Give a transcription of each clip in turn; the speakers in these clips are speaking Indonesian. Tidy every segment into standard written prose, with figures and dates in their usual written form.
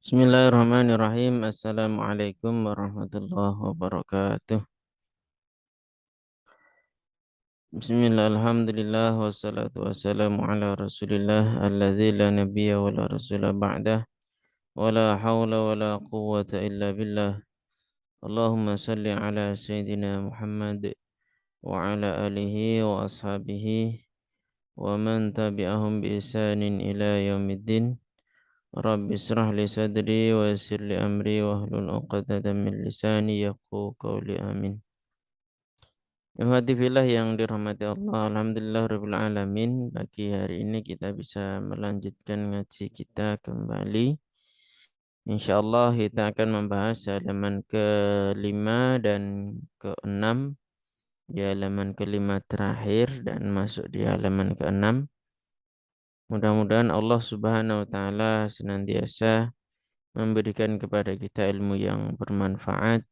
Bismillahirrahmanirrahim. Assalamualaikum warahmatullahi wabarakatuh. Bismillah, alhamdulillah, wassalatu wassalamu ala rasulillah alladzi la nabiyya wa la rasula ba'dah wa la hawla wa la quwwata illa billah. Allahumma salli ala sayyidina Muhammad wa ala alihi wa ashabihi wa man tabi'ahum bi ihsanin ila yaumiddin. Rabbi israh li sadri wa yassir li amri wa hlul 'uqdatam min lisani yafqahu qawli amin. Alhamdulillah yang dirahmati Allah, alhamdulillah rabbil alamin. Pagi hari ini kita bisa melanjutkan ngaji kita kembali. Insyaallah kita akan membahas halaman ke-5 dan ke-6. Di halaman ke-5 terakhir dan masuk di halaman ke-6. Mudah-mudahan Allah Subhanahu wa taala senantiasa memberikan kepada kita ilmu yang bermanfaat,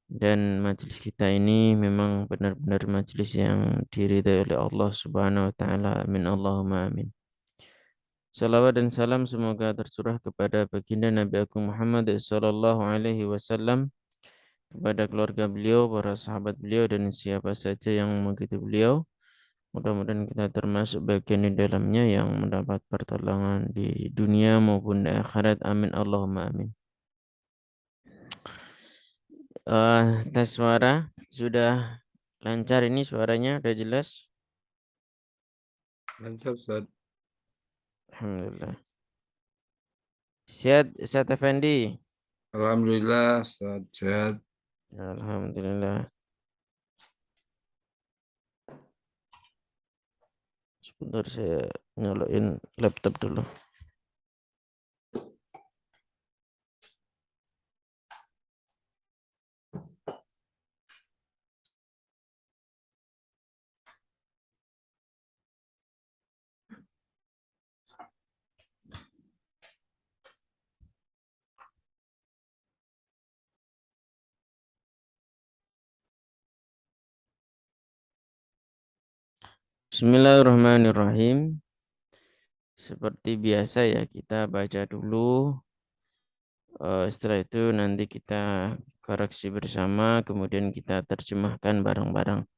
dan majelis kita ini memang benar-benar majelis yang diridai oleh Allah Subhanahu wa taala. Amin Allahumma amin. Salawat dan salam semoga tercurah kepada baginda Nabi Agung Muhammad sallallahu alaihi wasallam, kepada keluarga beliau, para sahabat beliau dan siapa saja yang mengikuti beliau. Mudah-mudahan kita termasuk bagian di dalamnya yang mendapat pertolongan di dunia maupun di akhirat. Amin Allahumma amin. Tes suara sudah lancar, ini suaranya udah jelas? Lancar, Ustaz. Alhamdulillah. Sehat, Ustaz Effendi? Alhamdulillah, Ustaz. Sehat. Alhamdulillah. Sebentar saya nyalain laptop dulu. Bismillahirrahmanirrahim. Seperti biasa ya, kita baca dulu. Setelah itu nanti kita koreksi bersama, kemudian kita terjemahkan bareng-bareng.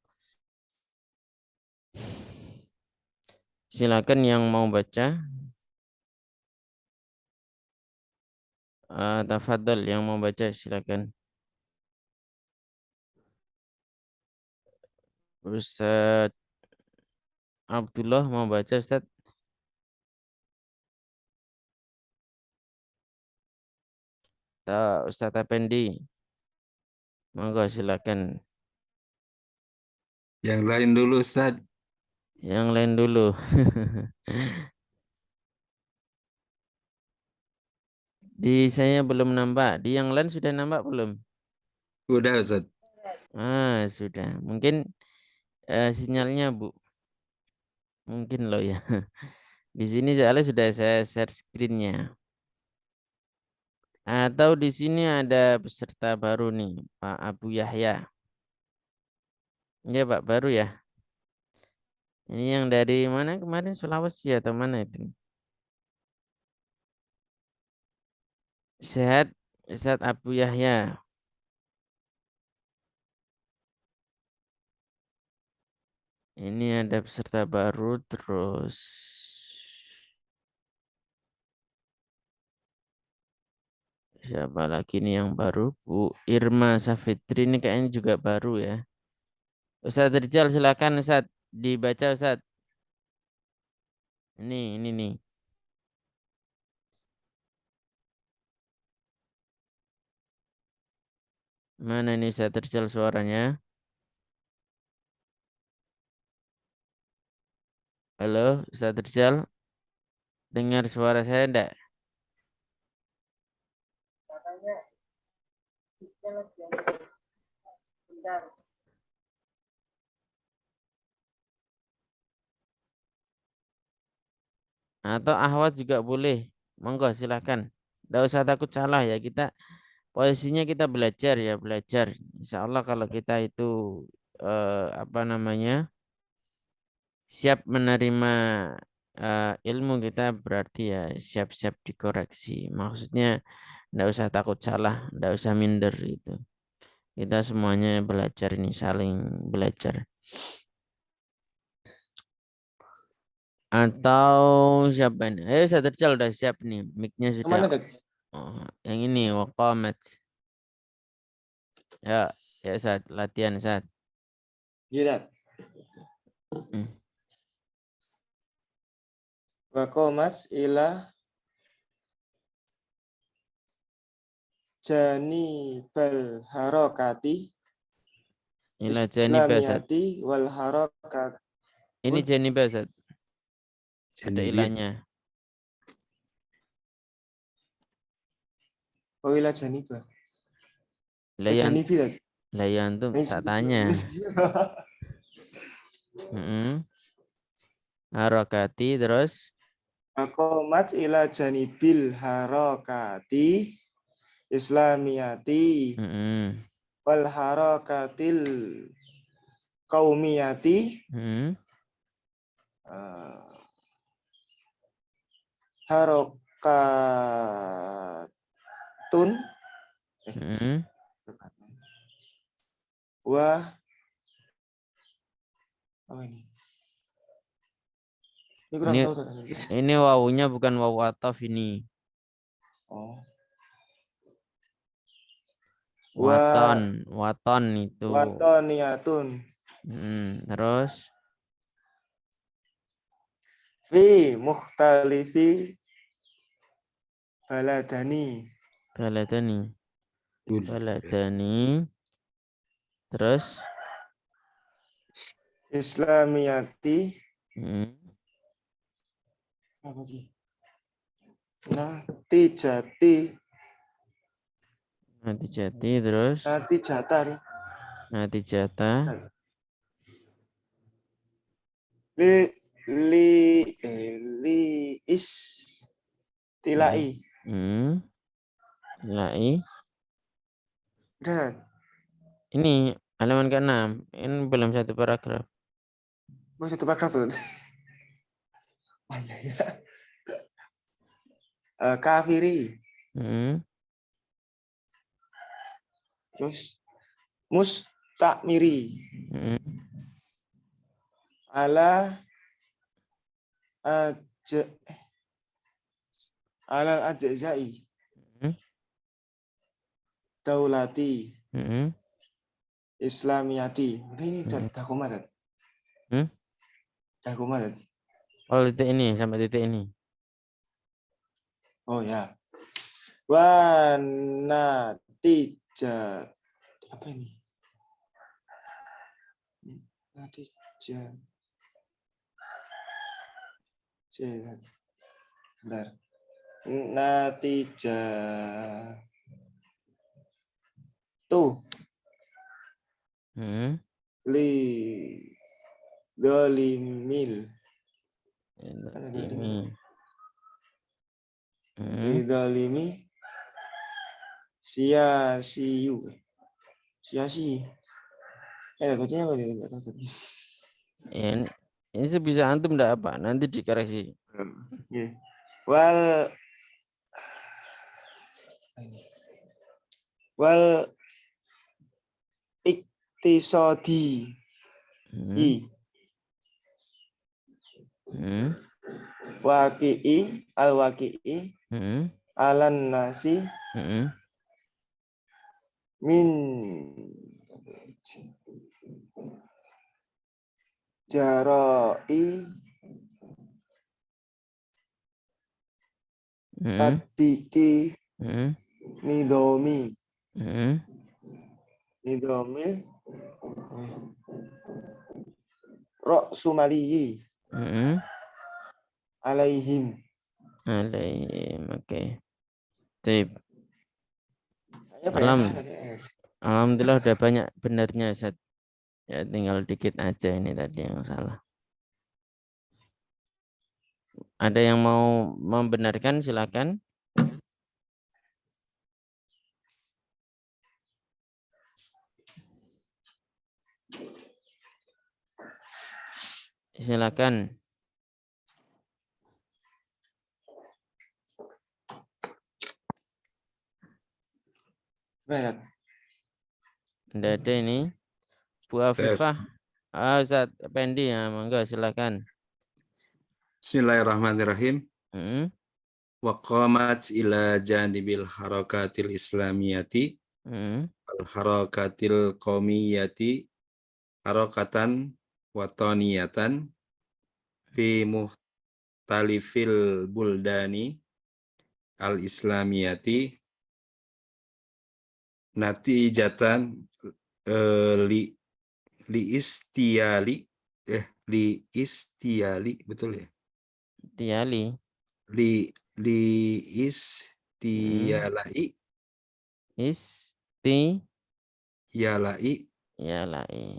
Silakan yang mau baca. Tafadhol yang mau baca silakan. Ustaz Abdullah mau baca, Ustaz? Ustaz Effendi? Monggo silakan. Yang lain dulu, Ustaz. Yang lain dulu. Di saya belum nampak. Di yang lain sudah nampak belum? Udah, Ustaz. Sudah. Mungkin sinyalnya, Bu. Mungkin loh ya. Di sini soalnya sudah saya share screen-nya. Atau di sini ada peserta baru nih, Pak Abu Yahya. Ya, Pak, baru ya. Ini yang dari mana kemarin? Sulawesi atau mana itu? Sehat, Ustaz Abu Yahya. Ini ada peserta baru terus. Siapa lagi nih yang baru? Bu Irma Safitri ini kayaknya juga baru ya. Ustaz Rizal silakan Ustaz, dibaca Ustaz. Ini nih. Mana nih Ustaz Rizal suaranya? Halo Ustaz Rizal, dengar suara saya enggak? Atau Ahwat juga boleh. Monggo silakan. Enggak usah takut salah ya. Kita posisinya kita belajar ya, belajar. Insya Allah kalau kita itu apa namanya? Siap menerima ilmu kita berarti ya siap-siap dikoreksi. Maksudnya nggak usah takut salah, nggak usah minder gitu. Kita semuanya belajar ini, saling belajar. Atau siapa ini? Saya Terjal udah siap nih, mic-nya sudah. Kemana, Dek? Oh, yang ini Waqamat. Ya, ya saat latihan saat. Gila. Hmm. Wakomas ila janibal harokati Ila janibah Zat. islamiyati wal harokat. Ini janibah Zat. Ada Janibib. ilahnya. Oh ila janibah. Layan, Janibi, Dek. layan tuh tak tanya. Harokati terus. Wakomas ila janibil harokati islamiyati Mm-mm. wal harokatil kaumiyati Mm-mm. harokatun Mm-mm. wah apa ini? Ini kurang Ini tahu Ustaz. ini wawunya bukan wawu ataf ini. Oh. Waton, Wa waton itu. watoniyatun Terus fi mukhtalifi baladani baladani, Ud. baladani. Terus islamiyati mm, apa lagi? Natijati nanti jati terus natijatan nanti jatah. li li li is tilai. Hmm. Lai. Dan Ini halaman ke-6. Ini belum satu paragraf. mau satu paragraf Ustaz. Panjang ya. Kafiri Hmm. terus mustakmiri Hmm. ala aj ala ajzai Hmm. daulati Hmm. islamiyati. Ini Hmm. dah kumat. Hmm. Dah kumat. Oh, titik ini sampai titik ini. Oh ya. Wa natija apa ini? Natija. Bentar. Natija tuh Hmm. li dolimil mana dolimi Ini. li Hmm. dolimi sia-siu sia-si bacanya apa nih nggak tahu tadi. Ini sebisa antum enggak apa? Nanti dikoreksi. Oke. Wal wal iktisodi Hmm. i Hmm. waki'i al waki'i Hmm. alan nasi Hmm. min jaroi Hmm. tatbiki Hmm. nidomi Hmm. nidomi rok sumaliyi Hmm. alaihim. Alaihim. Oke. Sip. Kayaknya Alam, PH tadi. Alhamdulillah udah banyak benernya Ustaz. Ya tinggal dikit aja ini tadi yang salah. Ada yang mau membenarkan silakan. Silakan. Ustaz. Tidak ada ini. Bu Afifah. Ustaz Pendi ya, monggo silakan. Bismillahirrahmanirrahim. Hmm. Wa qamat ila janibil harakatil islamiyati Hmm. al harakatil qaumiyati harakatan wataniyatan fi muhtalifil buldani al islamiyati natijatan li istiali betul ya, Tiali. li istialai Isti. yalai Ya lai.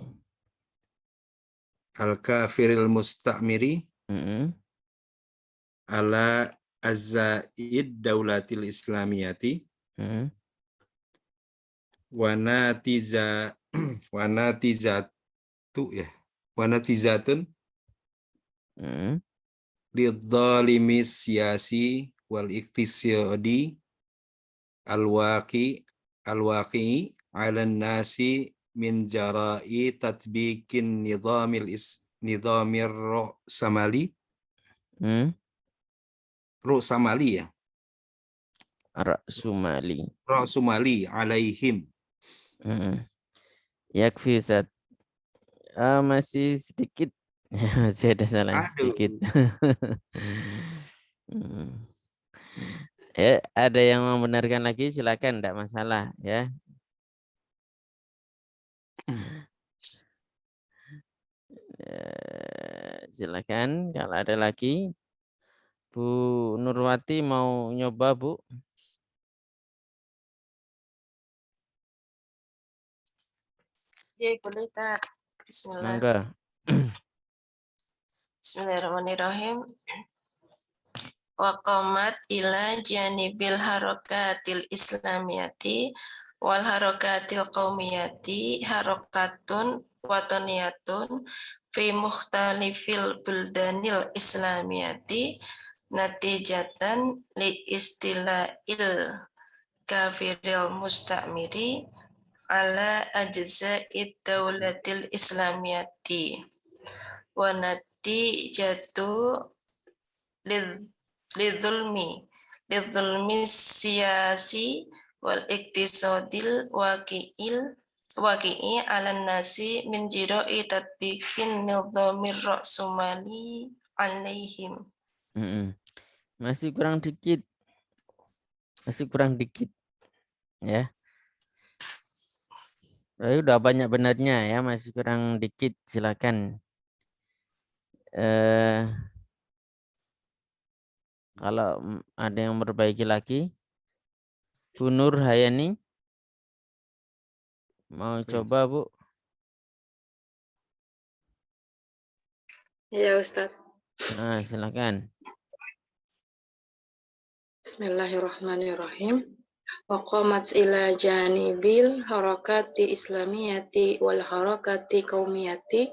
al kafiril mustamiri Hmm. ala azzaid daulatil islamiyati Hmm. wanatiza wanatizatu ya wanatizatun Hmm. lidzalimi siyasi wal iktisadi alwaqi ala nasi min jarai tatbikin nizamir Hmm. Rosamali ya Ar-Sumali. Rosumali alaihim. Hmm. Yakfi Ustaz. Masih sedikit. Masih ada salah sedikit. Aduh. Hmm. Ada yang membenarkan lagi silakan, tidak masalah ya. Silakan kalau ada lagi. Bu Nurwati mau nyoba, Bu? Ya, boleh tak? Bismillah. Mangga. Bismillahirrahmanirrahim. Wa qamat ila janibil harakatil islamiyati wal harakatil qaumiyati harakatun wataniyatun fi mukhtalifil buldanil islamiyati natijatan li istilahil kafiril mustamiri ala ajza'id daulatil islamiyati wa natijatu lidzulmi siyasi wal iktisadil waqi'i ala nasi min jira'i tatbikin nizamir ra'sumali alaihim. Masih kurang dikit. Masih kurang dikit. Ya. Udah banyak benarnya ya, masih kurang dikit. Silakan. Kalau ada yang memperbaiki lagi, Bu Nur Hayani mau coba, Bu? Ya Ustadz. Nah, silakan. Bismillahirrahmanirrahim. Wa qamat ila janibil harakati islamiyati wal harakati qaumiyati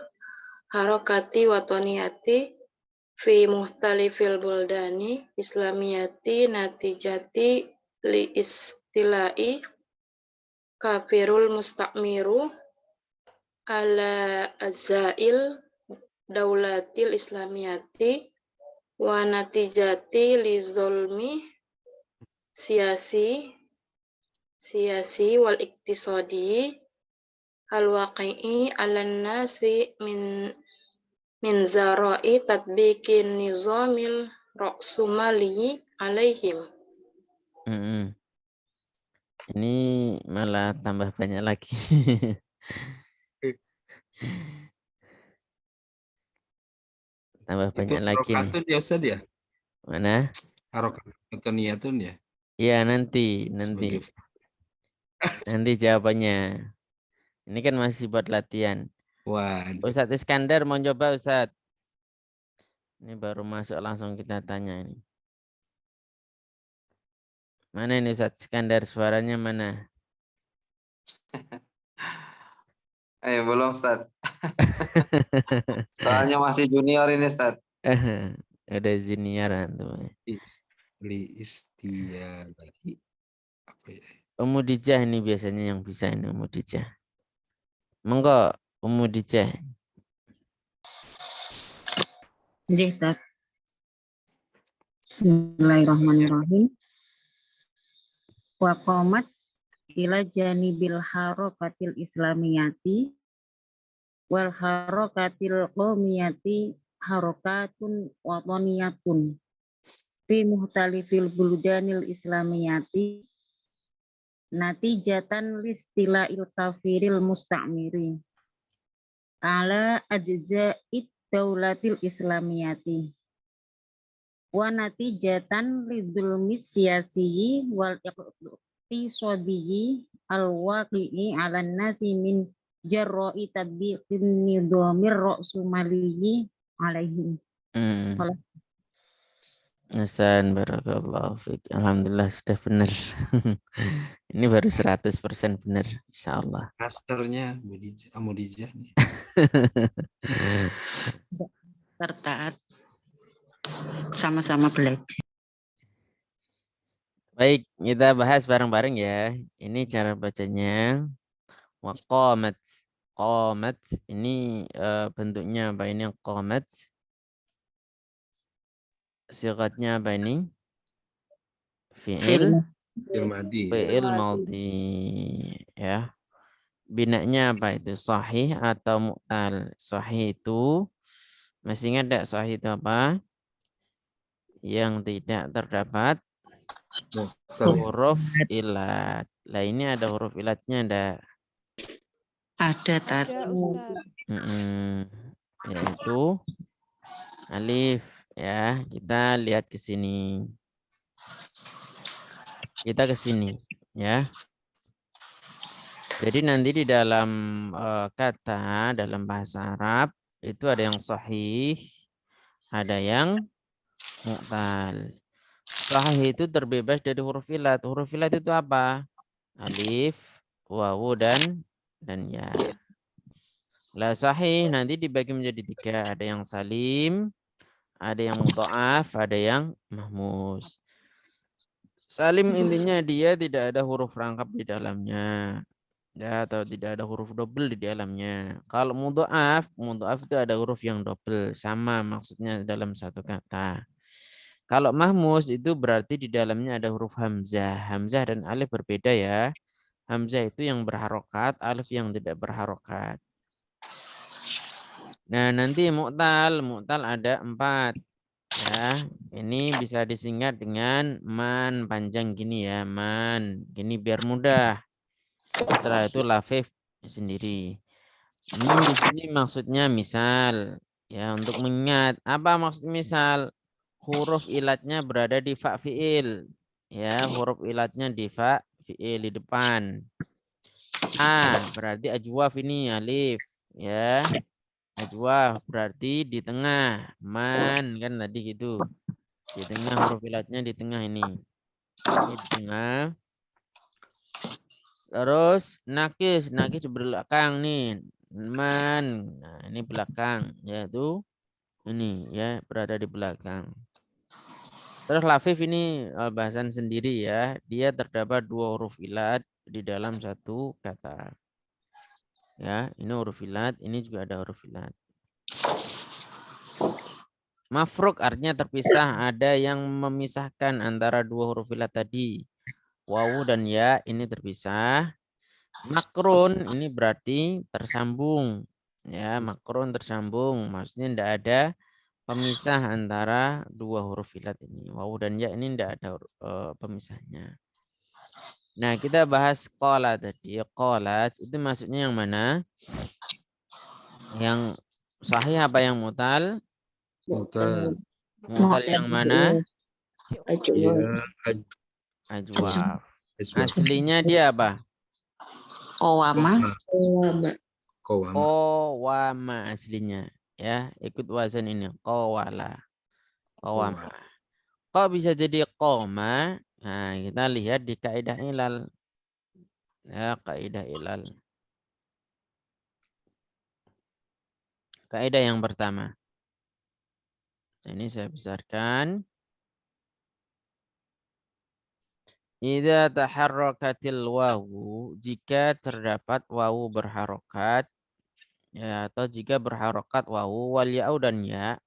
harakati wataniyati fi muhtalifil buldani islamiyati natijati li istilai kafirul musta'miru ala azzail daulatil islamiyati wa natijati li zulmi siyasi wal iktisadi al waqi'i ala nasi min zara'i tatbikin nizamil ra'sumali alaihim. Ini malah tambah banyak lagi. Tambah Itu banyak lagi nih. harokatun ya Ustaz ya? Mana? Harokatun niyatun ya? Iya, nanti Sebagai jawabannya. Ini kan masih buat latihan. waduh. Ustadz Iskandar mau coba, Ustadz? Ini baru masuk, langsung kita tanya ini. Mana ini Ustadz Iskandar, suaranya mana? Belum Ustaz. Soalnya masih junior ini Ustaz. Ada junioran tuh. Li istialai apa ya? Ummu Dijah ini biasanya yang bisa ini Ummu Dijah. Monggo Ummu Dijah. Nggih, Tat. Bismillahirrahmanirrahim. Wa qamat ila janibil harokatil islamiyati wal harokatil qawmiyati harokatun watoniyatun fi muhtalifil buldanil islamiyati natijatan listila'il kafiril musta'miri ala ajza'id daulatil islamiyati wa natijatan lidzulmis siyasiyyi wal iqtisadiyyi al-waqi'i 'alan nasi min jarra'i tadbiqin nidhamir ra'sumaliyyi 'alaihim. Kalau Hasan, barakallahu fiik. Alhamdulillah sudah benar. Ini baru 100% benar, insyaallah. Masternya Amudijah nih. tertaat sama-sama belajar. Baik, kita bahas bareng-bareng ya. Ini cara bacanya. Wa qamat. Qamat ini bentuknya apa ini qamat? Sigatnya apa ini? Fi'il Ilmadi. fi'il madhi ya. Binanya apa itu? Sahih atau mu'tal? Sahih itu masih ingat enggak sahih itu apa? Yang tidak terdapat huruf ilat. Lah ini ada huruf ilatnya enggak? Ada, Tat. Yaitu alif ya. Kita lihat ke sini. Kita ke sini ya. Jadi nanti di dalam kata dalam bahasa Arab itu ada yang sahih, ada yang mu'tal. Sahih itu terbebas dari huruf ilat. Huruf ilat itu apa? Alif, wawu dan ya. Lah sahih nanti dibagi menjadi 3. Ada yang salim, ada yang mudha'af, ada yang mahmus. Salim intinya dia tidak ada huruf rangkap di dalamnya. Ya, atau tidak ada huruf double di dalamnya. Kalau mudha'af itu ada huruf yang double, sama maksudnya dalam satu kata. Kalau mahmus itu berarti di dalamnya ada huruf hamzah. Hamzah dan alif berbeda ya. Hamzah itu yang berharokat, alif yang tidak berharokat. Nah, nanti mu'tal ada 4. Ya, ini bisa disingkat dengan man panjang gini ya, man. Gini biar mudah. Setelah itu lafif sendiri. Mim di sini maksudnya misal. Ya, untuk mengingat apa maksud misal? Huruf ilatnya berada di fa fi'il. Ya, huruf ilatnya di fa fi'il di depan. A berarti ajwaf ini alif, ya. Ajwaf berarti di tengah. Man kan tadi gitu. Di tengah huruf ilatnya di tengah ini. Ini di tengah. Terus nakis belakang nih. Man. Nah, ini belakang yaitu ini ya berada di belakang. Terus lafif ini bahasan sendiri ya. Dia terdapat 2 huruf ilat di dalam satu kata. Ya, ini huruf ilat, ini juga ada huruf ilat. Mafruk artinya terpisah, ada yang memisahkan antara 2 huruf ilat tadi. Wawu dan ya ini terpisah. Makrun ini berarti tersambung. Ya, makrun tersambung, maksudnya tidak ada pemisah antara 2 huruf ilat ini. Wawu dan ya ini tidak ada pemisahnya. Nah, kita bahas qala tadi. Qala itu maksudnya yang mana? Yang sahih apa yang mutal? Mutal. Mutal yang mana? Ya, Ajwaf. Aslinya dia apa? Qawama. Qawama aslinya. Ya, ikut wazan ini. Qawala. Qawama. Kok bisa jadi qoma? Nah, kita lihat di kaidah ilal. Ya, kaidah ilal. Kaidah yang pertama. Ini saya besarkan. Idza taharrakatil wawu, jika terdapat wawu berharokat, ya, atau jika berharokat wawu wal ya'u dan ya,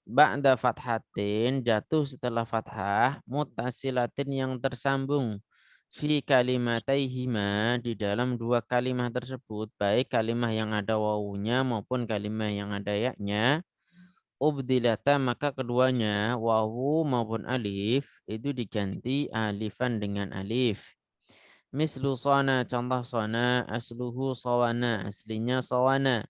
ba'da fathatin, jatuh setelah fathah, mutasilatin yang tersambung, fi kalimataihima, di dalam dua kalimah tersebut, baik kalimah yang ada wawunya maupun kalimah yang ada ya-nya, ubdilata, maka keduanya wawu maupun alif itu diganti alifan dengan alif. Mislu sona, contoh sona, asluhu sawana, aslinya sawana.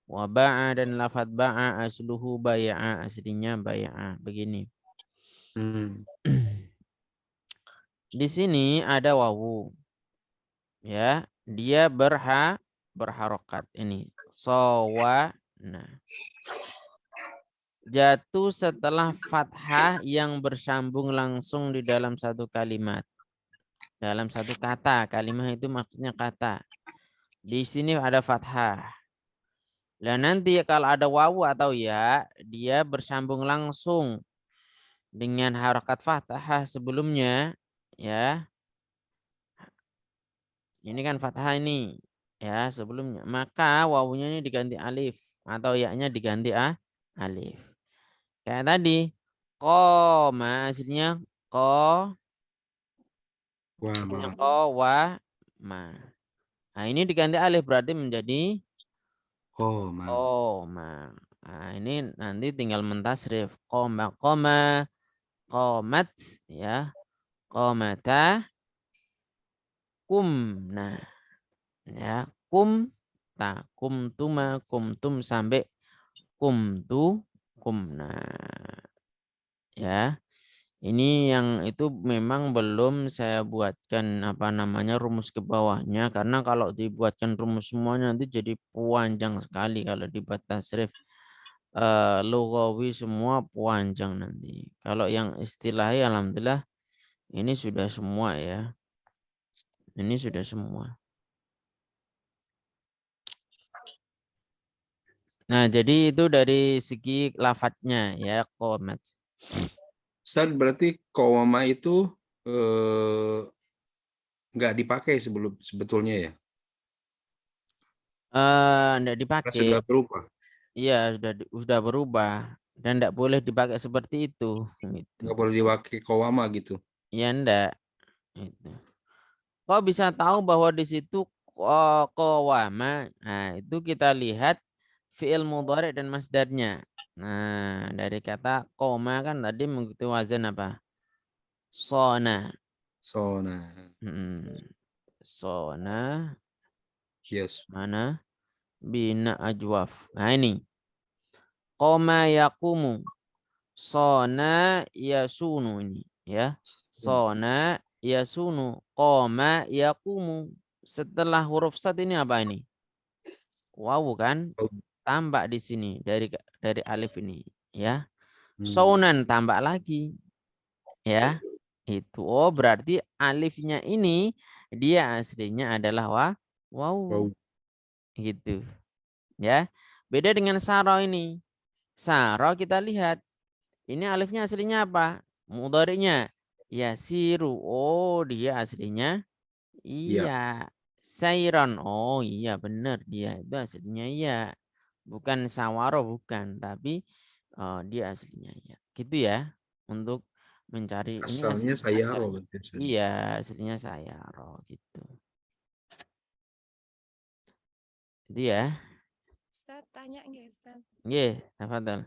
Wa ba'a, dan lafadz ba'a, asluhu baya'a, aslinya baya'a. Begini. Di sini ada wawu. Ya, dia berharokat ini. Sawana. Jatuh setelah fathah yang bersambung langsung di dalam satu kalimat. Dalam satu kata. Kalimat itu maksudnya kata. Di sini ada fathah. Dan nanti kalau ada wawu atau ya, dia bersambung langsung dengan harakat fathah sebelumnya. Ya. Ini kan fathah ini. Ya, sebelumnya. Maka wawunya ini diganti alif. Atau ya-nya diganti alif. Kayak tadi, qoma, aslinya wa ma. Nah, ini diganti alif berarti menjadi qoma. Nah, ini nanti tinggal mentasrif. Qoma, qomat, ya. Qomata, kumna. Ya, kumtuma, kumtum sampai kumna. Ya. Ini yang itu memang belum saya buatkan rumus ke bawahnya, karena kalau dibuatkan rumus semuanya nanti jadi panjang sekali kalau dibuat tasrif lughawi semua panjang nanti. Kalau yang istilahi alhamdulillah ini sudah semua ya. Ini sudah semua. Nah, jadi itu dari segi lafadznya ya, qomat. Ustaz, berarti qawama itu nggak dipakai sebetulnya ya? Enggak Karena dipakai. sudah berubah. Iya, sudah berubah dan tidak boleh dipakai seperti itu. Gitu. Nggak boleh dipakai qawama gitu. Ya enggak. Itu. Kok bisa tahu bahwa di situ qawama? Nah, itu kita lihat fi'il mudhari dan masdarnya. Nah, dari kata qoma kan tadi mengikuti wazan apa? Sona. Sona. Sona. Yes. Mana? Bina ajwaf. Nah, ini. Qoma yaqumu. Sona yasunu ini ya. Sona yasunu, qoma yaqumu. Setelah huruf sad ini apa ini? Wawu kan? Tambah di sini dari alif ini ya. Sonan tambah lagi ya. Itu berarti alifnya ini dia aslinya adalah wawu. Gitu. Ya. Beda dengan saro ini. Saro kita lihat ini alifnya aslinya apa? Mudhari'nya yasiru. Oh, dia aslinya iya. Sairon. Oh, iya benar, dia itu aslinya iya. Bukan sawaro, bukan, tapi dia aslinya iya. Gitu ya. Untuk mencari Asalnya ini sayaro. iya, aslinya sayaro gitu. Itu ya. Ustaz, tanya nggak Ustaz? Nggih, tafadhol.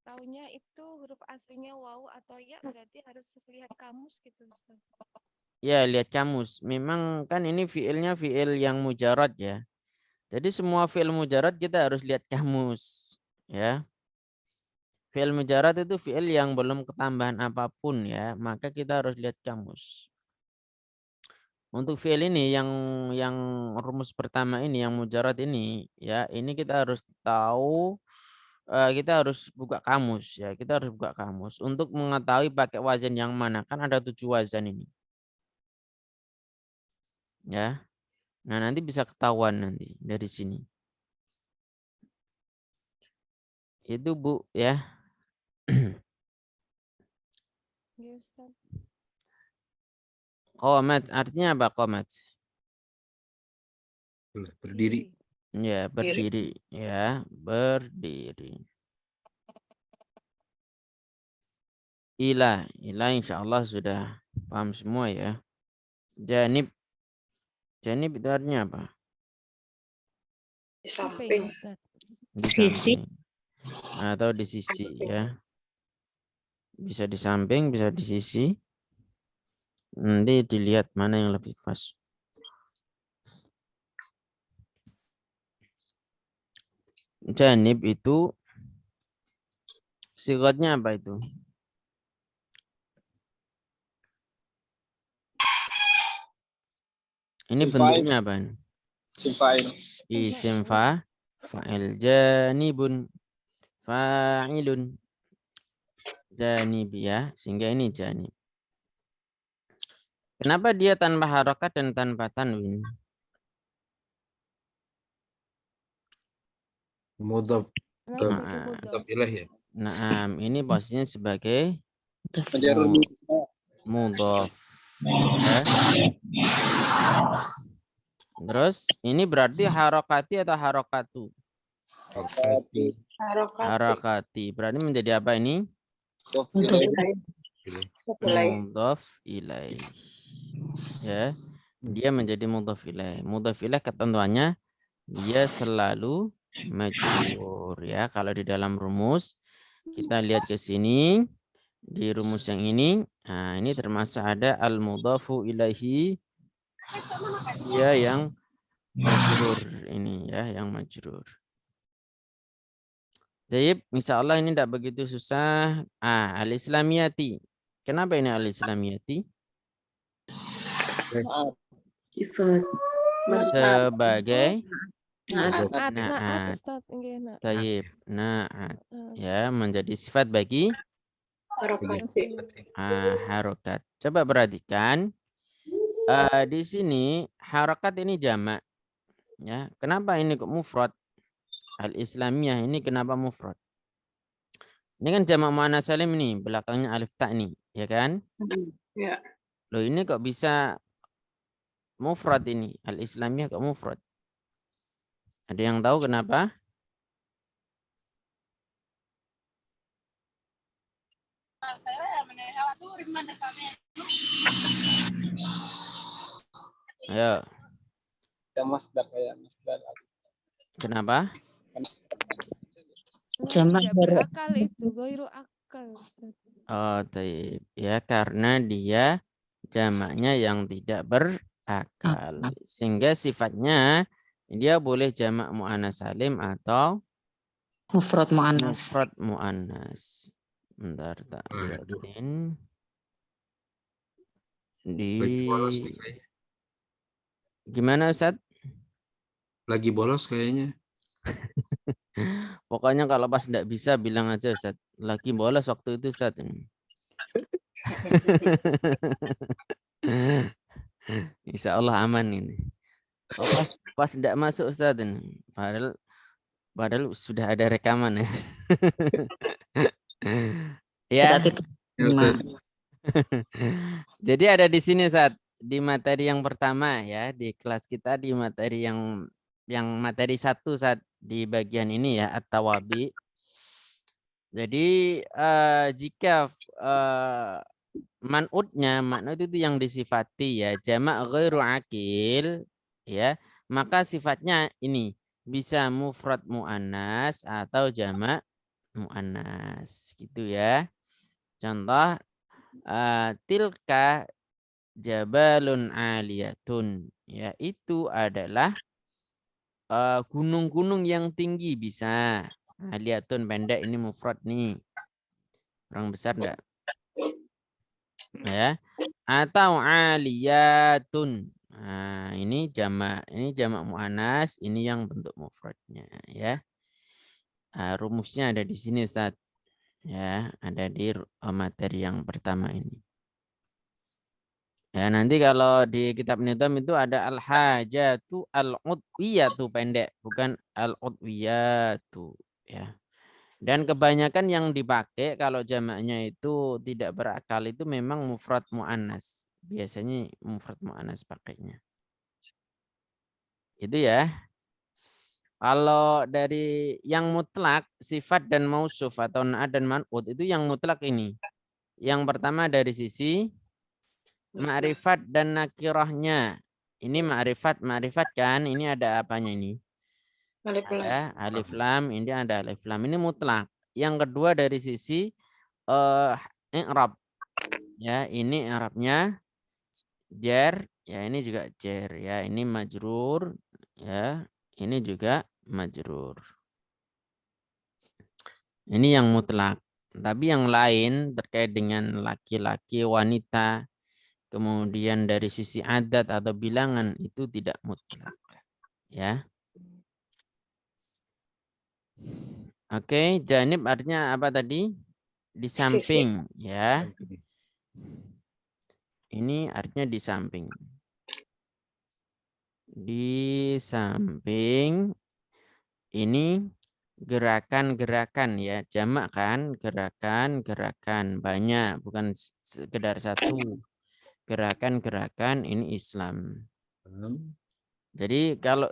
Taunya itu huruf aslinya wawu atau ya, berarti harus lihat kamus gitu Ustaz. Ya, lihat kamus. Memang kan ini fiilnya fiil yang mujarad ya. Jadi semua fiil mujarad kita harus lihat kamus. Ya. Fiil mujarad itu fiil yang belum ketambahan apapun ya. Maka kita harus lihat kamus. Untuk fiil ini yang rumus pertama ini, yang mujarad ini, ya ini kita harus tahu, kita harus buka kamus ya. Kita harus buka kamus untuk mengetahui pakai wazan yang mana. Kan ada 7 wazan ini. Ya. Nah, nanti bisa ketahuan nanti dari sini. Itu Bu ya. Iya Ustaz. Qomat artinya apa qomat? Berdiri. Ya, berdiri. Ya, berdiri. Ilah insya Allah sudah paham semua ya. Janib itu artinya apa? Di Samping, samping. Ustaz. Di Sisi. samping atau di sisi ya. Bisa di samping, bisa di sisi. Nanti dilihat mana yang lebih pas. Janib itu sigatnya apa itu? Ini bentuknya apa? Isim fa'il janibun fa'ilun janib ya, sehingga ini janib. Kenapa dia tanpa harokat dan tanpa tanwin? Mudhaf Sebagai ilaih ya. Nah, ini posisinya sebagai mudhaf. Ya. Terus ini berarti harokati atau harokatu? Harokati. Berarti menjadi apa ini? Mudhaf ilaih. Ya. Dia menjadi mudhaf ilaih. Mudhaf ilaih ketentuannya dia selalu majrur ya. Kalau di dalam rumus kita lihat ke sini di rumus yang ini, nah ini termasuk ada al mudhafu ilaihi dia yang majrur ini ya, yang majrur. Jadi insyaallah ini tidak begitu susah. Al-islamiyati. Kenapa ini al-islamiyati? Sebagai naat, Ustaz. Nggih, naat. tayyib. Naat. Ya, menjadi sifat bagi harokat. Coba perhatikan. Di sini harokat ini jamak. Ya, kenapa ini kok mufrad? Al-islamiyah ini kenapa mufrad? Ini kan jamak muannats salim nih, belakangnya alif ta nih, ya kan? Ya. Loh ini kok bisa mufrad ini? Al-islamiyah kok mufrad? Ada yang tahu kenapa? Ayo. Kenapa? Jamak Tidak berakal itu, goiru akal, Ustaz. Oh, taib. Ya karena dia jamaknya yang tidak berakal. Sehingga sifatnya dia boleh jamak muannats salim atau Mufrad mu'annas. mufrad muannas. Bentar tak liatin. Lagi bolos nih kayaknya. Gimana Ustaz? Lagi bolos kayaknya. Pokoknya kalau pas tidak bisa bilang aja Ustaz. Lagi bolos waktu itu Ustaz. Insya Allah aman ini. Oh, pas tidak masuk Ustaz ini. Padahal sudah ada rekaman ya. Ya. Jadi ada di sini saat di materi yang pertama ya, di kelas kita di materi yang materi 1 saat di bagian ini ya, at-tawabi. Jadi jika man'ut itu yang disifati ya, jamak ghairu akil ya, maka sifatnya ini bisa mufrad muannas atau jamak muannas gitu ya. Contoh tilka jabalun aliyatun, ya itu adalah gunung-gunung yang tinggi bisa. Aliyatun pendek ini mufrad nih. Orang besar enggak? Ya. Atau aliyatun. Nah, ini jamak muannas, ini yang bentuk mufradnya ya. Rumusnya ada di sini Ustaz. Ya, ada di materi yang pertama ini. Ya, nanti kalau di kitab nizam itu ada al-hajatu al-udwiyatu pendek, bukan al-udwiyatu ya. Dan kebanyakan yang dipakai kalau jamaknya itu tidak berakal itu memang mufrad muannas. Biasanya mufrad mu'annas pakainya. Itu ya. Kalau dari yang mutlak, sifat dan mausuf atau na'at dan man'ut itu yang mutlak ini. Yang pertama dari sisi ma'rifat dan nakirahnya. Ini ma'rifat kan? Ini ada apanya ini? Alif lam. Ada alif lam, ini ada alif lam. Ini mutlak. Yang kedua dari sisi i'rab. Ya, ini i'rabnya jar, ya ini juga jar ya. Ini majrur ya. Ini juga majrur. Ini yang mutlak. Tapi yang lain terkait dengan laki-laki, wanita, kemudian dari sisi adat atau bilangan itu tidak mutlak. Ya. Oke, janib artinya apa tadi? Di samping, ya. Ini artinya di samping. Di samping ini gerakan-gerakan ya, jamak kan, gerakan-gerakan banyak, bukan sekedar satu. Gerakan-gerakan ini Islam. Jadi kalau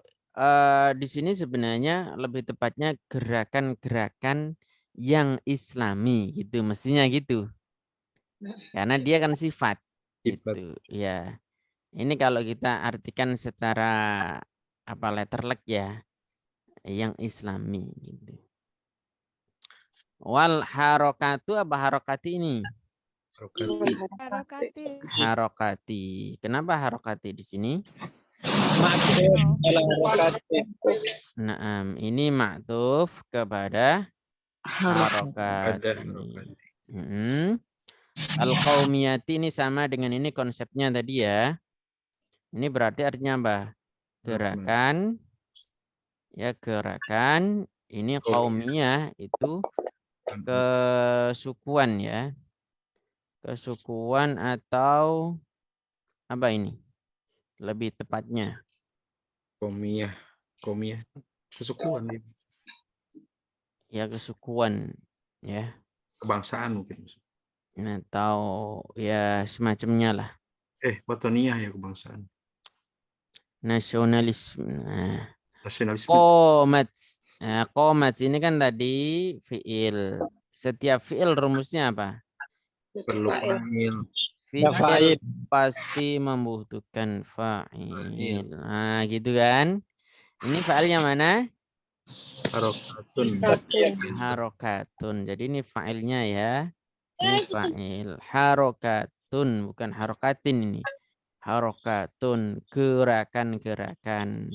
di sini sebenarnya lebih tepatnya gerakan-gerakan yang Islami gitu, mestinya gitu. Karena dia kan sifat. Gitu, ya. Ini kalau kita artikan secara apa letterlek ya, yang Islami gitu. Wal harokatu apa harokati ini? Harokati. Harokati. Kenapa harokati di sini? Nah, ini maktuf kepada harokat ini. Al-qaumiyati ini sama dengan ini konsepnya tadi ya. Ini berarti artinya apa? Gerakan. Ya, gerakan. Ini qaumiyah itu kesukuan ya. Kesukuan atau apa ini? Lebih tepatnya. Komiyah kesukuan ya. Ya, kesukuan ya. Kebangsaan mungkin. Atau ya semacamnya lah. Watoniyah ya kebangsaan. Nasionalisme. Nah. Nasionalisme. Qomat. Nah, qomat ini kan tadi fiil. Setiap fiil rumusnya apa? Perlu fa'il. Fiil pasti membutuhkan fa'il. Nah, gitu kan. Ini fa'ilnya mana? Harokatun. Harokatun. Jadi ini fa'ilnya ya. Ini fa'il. Harokatun. Bukan harokatin ini. Harokatun. Gerakan-gerakan.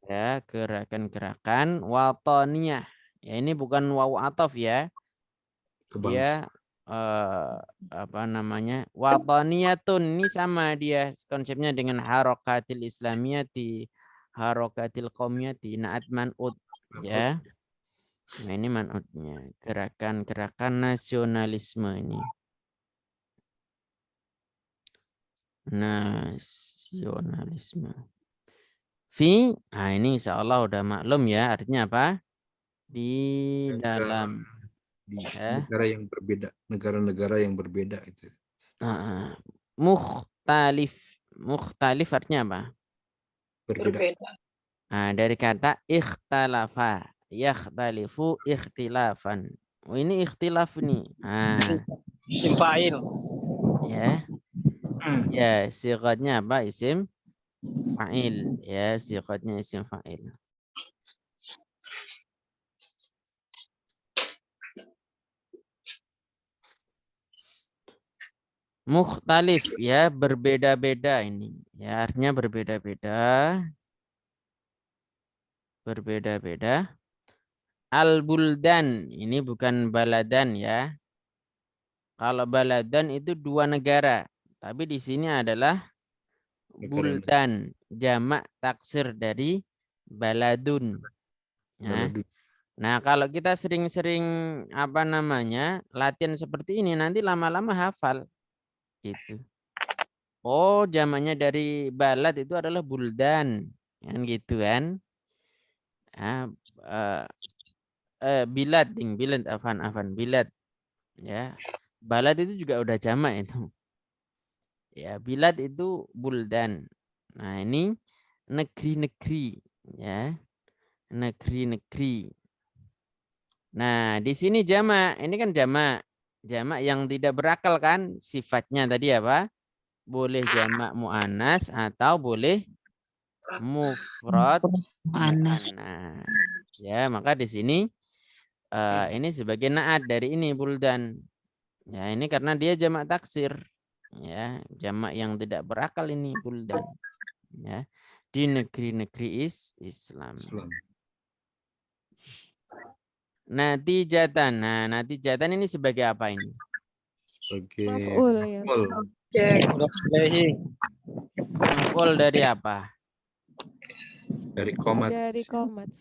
Ya, gerakan-gerakan. Watoniyah. Ya, ini bukan wawu atof ya. Dia apa namanya? Watoniyatun. Ini sama dia konsepnya dengan harokatil islamiyati. Harokatil qaumiyati. Naat man'ud. Ya. Nah, ini man'udnya. Gerakan-gerakan nasionalisme ini. Nasionalisme. Nah ini insya Allah udah maklum ya. Artinya apa? Di dalam. Negara yang berbeda. Negara-negara yang berbeda itu. Mukhtalif. Mukhtalif artinya apa? Berbeda. Nah, dari kata ikhtalafa. Yakhtalifu ikhtilafan. Oh, ini ikhtilaf nih. Isim fa'il. Ya. Ya, sigatnya apa? Isim fa'il. Ya, sigatnya isim fa'il. Mukhtalif ya, berbeda-beda ini. Ya, artinya berbeda-beda. Berbeda-beda. Al-buldan, ini bukan baladan ya. Kalau baladan itu dua negara, tapi di sini adalah buldan, jamak taksir dari baladun. Nah, kalau kita sering-sering apa namanya latihan seperti ini, nanti lama-lama hafal. Gitu. Oh, jamaknya dari balad itu adalah buldan, kan gitu kan? Bilad, afan bilad, ya. Balad itu juga udah jamak itu. Ya, bilad itu buldan. Nah, ini negeri-negeri ya. Negeri-negeri. Nah, di sini jamak. Ini kan jamak. Jamak yang tidak berakal kan sifatnya tadi apa? Boleh jamak muannas atau boleh mufrad Mu'annas. muannas. Ya, maka di sini ini sebagai naat dari ini buldan. Ya, ini karena dia jamak taksir. Ya, jamak yang tidak berakal ini buldan. Ya. Di negeri-negeri Islam. Natijatan. Nah, natijatan ini sebagai apa ini? Sebagai Maf'ul ya. maf'ul. Mudhof ilaihi. Maf'ul dari apa? Dari komat. Dari komat.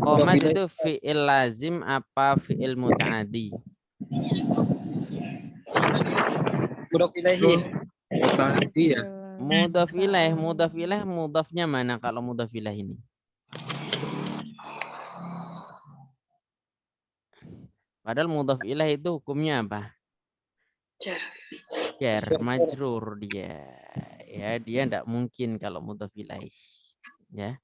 Qomat itu fi'il lazim apa fi'il muta'adi? Mudhof ilaihi. Muta'addi ya. Mudhaf ilaih, mudhaf ilaih, mudhafnya mana kalau mudhaf ilaih ini? Padahal mudhaf ilaih itu hukumnya apa? Jar, majrur dia. Ya, dia enggak mungkin kalau mudhaf ilaih. Ya.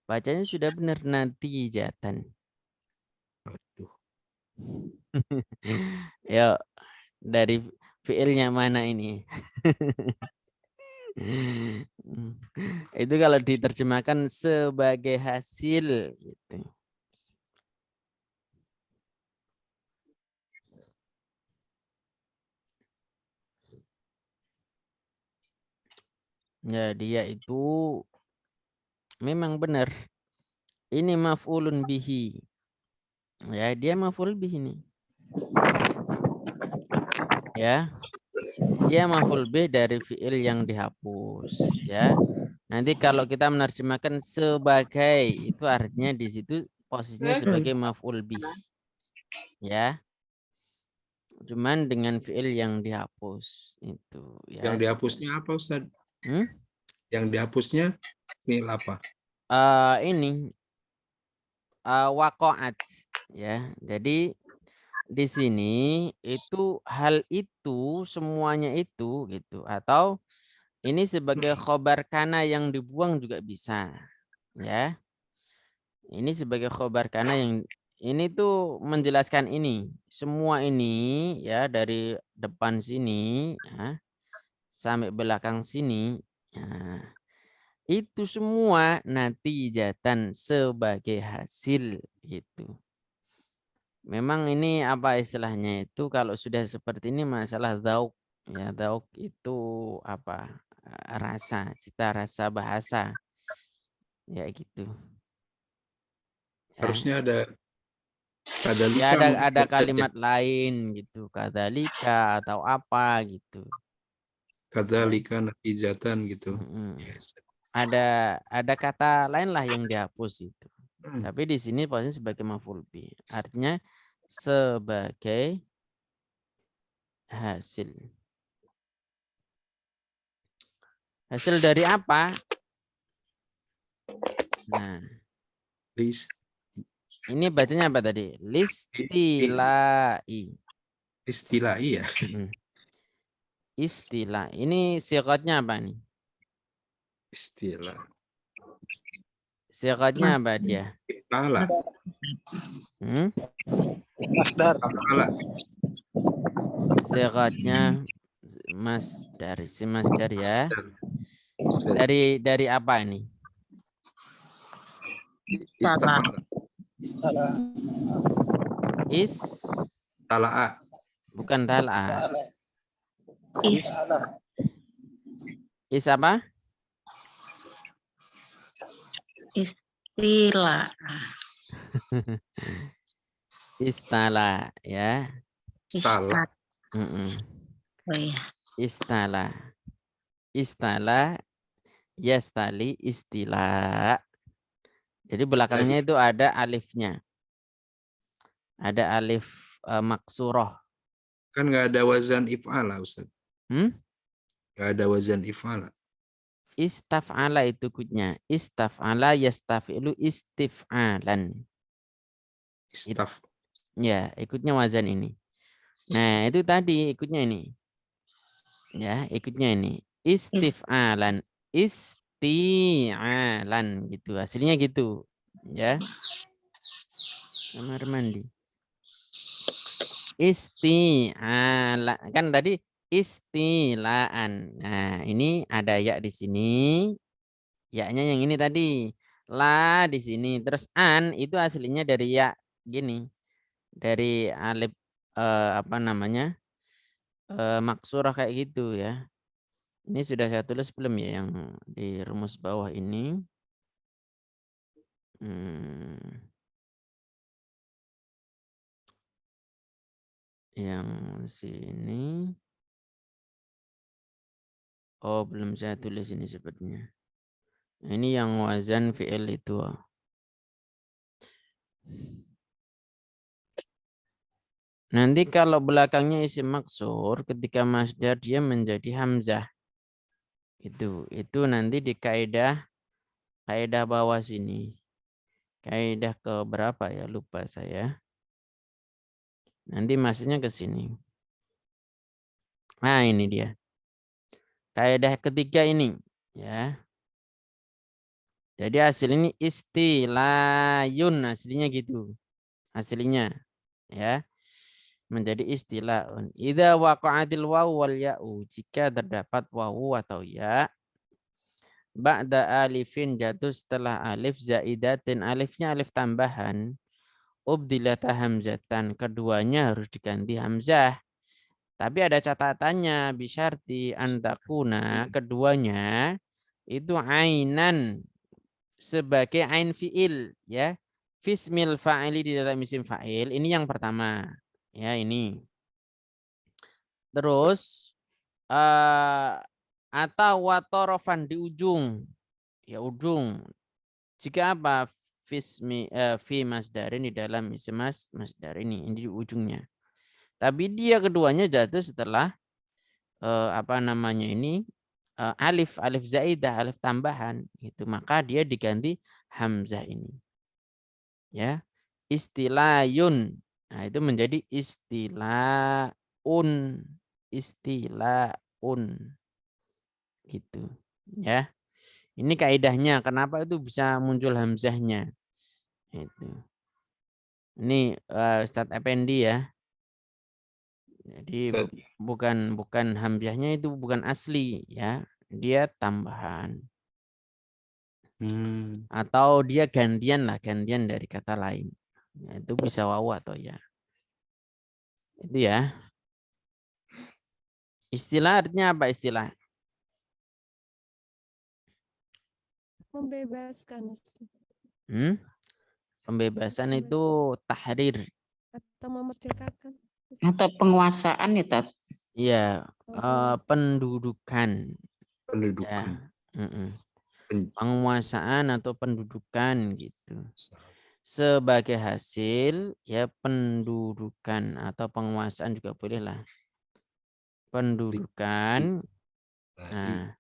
Bacanya sudah benar natijatan. Aduh. Ya, dari fiilnya mana ini? Itu kalau diterjemahkan sebagai hasil gitu. Ya, dia itu memang benar. Ini maf'ulun bihi. Ya, dia maf'ul bihi ini. Ya. Dia maf'ul bih dari fiil yang dihapus, ya. Nanti kalau kita menerjemahkan sebagai itu artinya di situ posisinya sebagai maf'ul bih. Ya. Cuman dengan fiil yang dihapus itu ya. Yang dihapusnya apa Ustaz? Yang dihapusnya fiil apa? Ini waqa'at ya. Jadi di sini itu hal itu semuanya itu gitu atau ini sebagai khobar kana yang dibuang juga bisa ya. Ini sebagai khobar kana yang ini tuh menjelaskan ini semua ini ya dari depan sini ya, sampai belakang sini ya, itu semua natijatan sebagai hasil gitu. Memang ini apa istilahnya itu kalau sudah seperti ini masalah dzauk ya, dzauk itu apa rasa, cita rasa bahasa ya gitu. Ya. Harusnya ada Ya kadalika. ada kalimat lain gitu, kadzalika atau apa gitu. Kadzalika natijatan gitu. Yes. Ada kata lain lah yang dihapus itu. Tapi di sini posisinya sebagai maf'ul bih. Artinya sebagai hasil. Hasil dari apa? Nah, ini bacanya apa tadi? Listilai. Istilai ya. Istilah. Ini siqatnya apa nih? Istilah. Siqatnya apa dia? Iftala. Masdar. Siqatnya masdar, si masdar ya. Dari apa ini? Istafala. Tala'a. Bukan tala'a. Is apa? Istilah. Istala ya. Istala. Oh iya. Istala. Istala yastali istilah. Jadi belakangnya itu ada alifnya. Ada alif maksuroh. Kan nggak ada wazan if'ala Ustaz. Nggak ada wazan if'ala. Istaf'ala itu ikutnya. Istaf'ala yastafi'lu istif'alan. Ya, ikutnya wazan ini. Nah, itu tadi ikutnya ini. Ya, ikutnya ini. Istif'alan. Isti'alan gitu. Hasilnya gitu. Ya. Kamar mandi. Isti'ala. Kan tadi istilaan. Nah, ini ada ya di sini. Ya-nya yang ini tadi. La di sini. Terus an itu aslinya dari ya gini. Dari alif apa namanya? Maksurah kayak gitu ya. Ini sudah saya tulis belum ya yang di rumus bawah ini? Yang sini. Oh, belum saya tulis ini sepertinya. Ini yang wazan fi'il itu. Nanti kalau belakangnya isim maksur, ketika masdar dia menjadi hamzah. Itu nanti di kaidah bawah sini. Kaidah ke berapa ya? Lupa saya. Nanti masuknya ke sini. Nah, ini dia. Kaidah ketiga ini, ya. Jadi hasil ini istilayun, aslinya gitu. Aslinya, ya. Menjadi istilahun. Idza waqa'atil wawu wal ya'u, jika terdapat wawu atau ya ba'da alifin jatuh setelah alif zaidatin, alifnya alif tambahan, ubdilata hamzatan, keduanya harus diganti hamzah. Tapi ada catatannya, bisyarti antakuna, keduanya itu ainan, sebagai ain fi'il, ya. Fismil fa'ili, di dalam isim fa'il. Ini yang pertama. Ya, ini. Terus atau watorofan di ujung. Ya, ujung. Jika apa? Fi masdarin, di dalam isim masdar ini di ujungnya. Tapi dia keduanya jatuh setelah apa namanya ini? Alif zaidah, alif tambahan itu, maka dia diganti hamzah ini, ya. Istilayun, nah itu menjadi istilaun gitu, ya. Ini kaidahnya kenapa itu bisa muncul hamzahnya itu. Ini Ustadz Effendi ya. Jadi bukan hamzahnya itu bukan asli, ya. Dia tambahan. Atau dia gantian dari kata lain. Nah, itu bisa wawu atau ya. Itu ya. Istilah artinya apa istilah? Membebaskan. Pembebasan itu tahrir. Atau memerdekakan. Atau penguasaan ya, Tat? Iya, pendudukan. Pendudukan. Ya. Penguasaan atau pendudukan gitu. Sebagai hasil ya pendudukan atau penguasaan juga boleh lah. Pendudukan. Nah,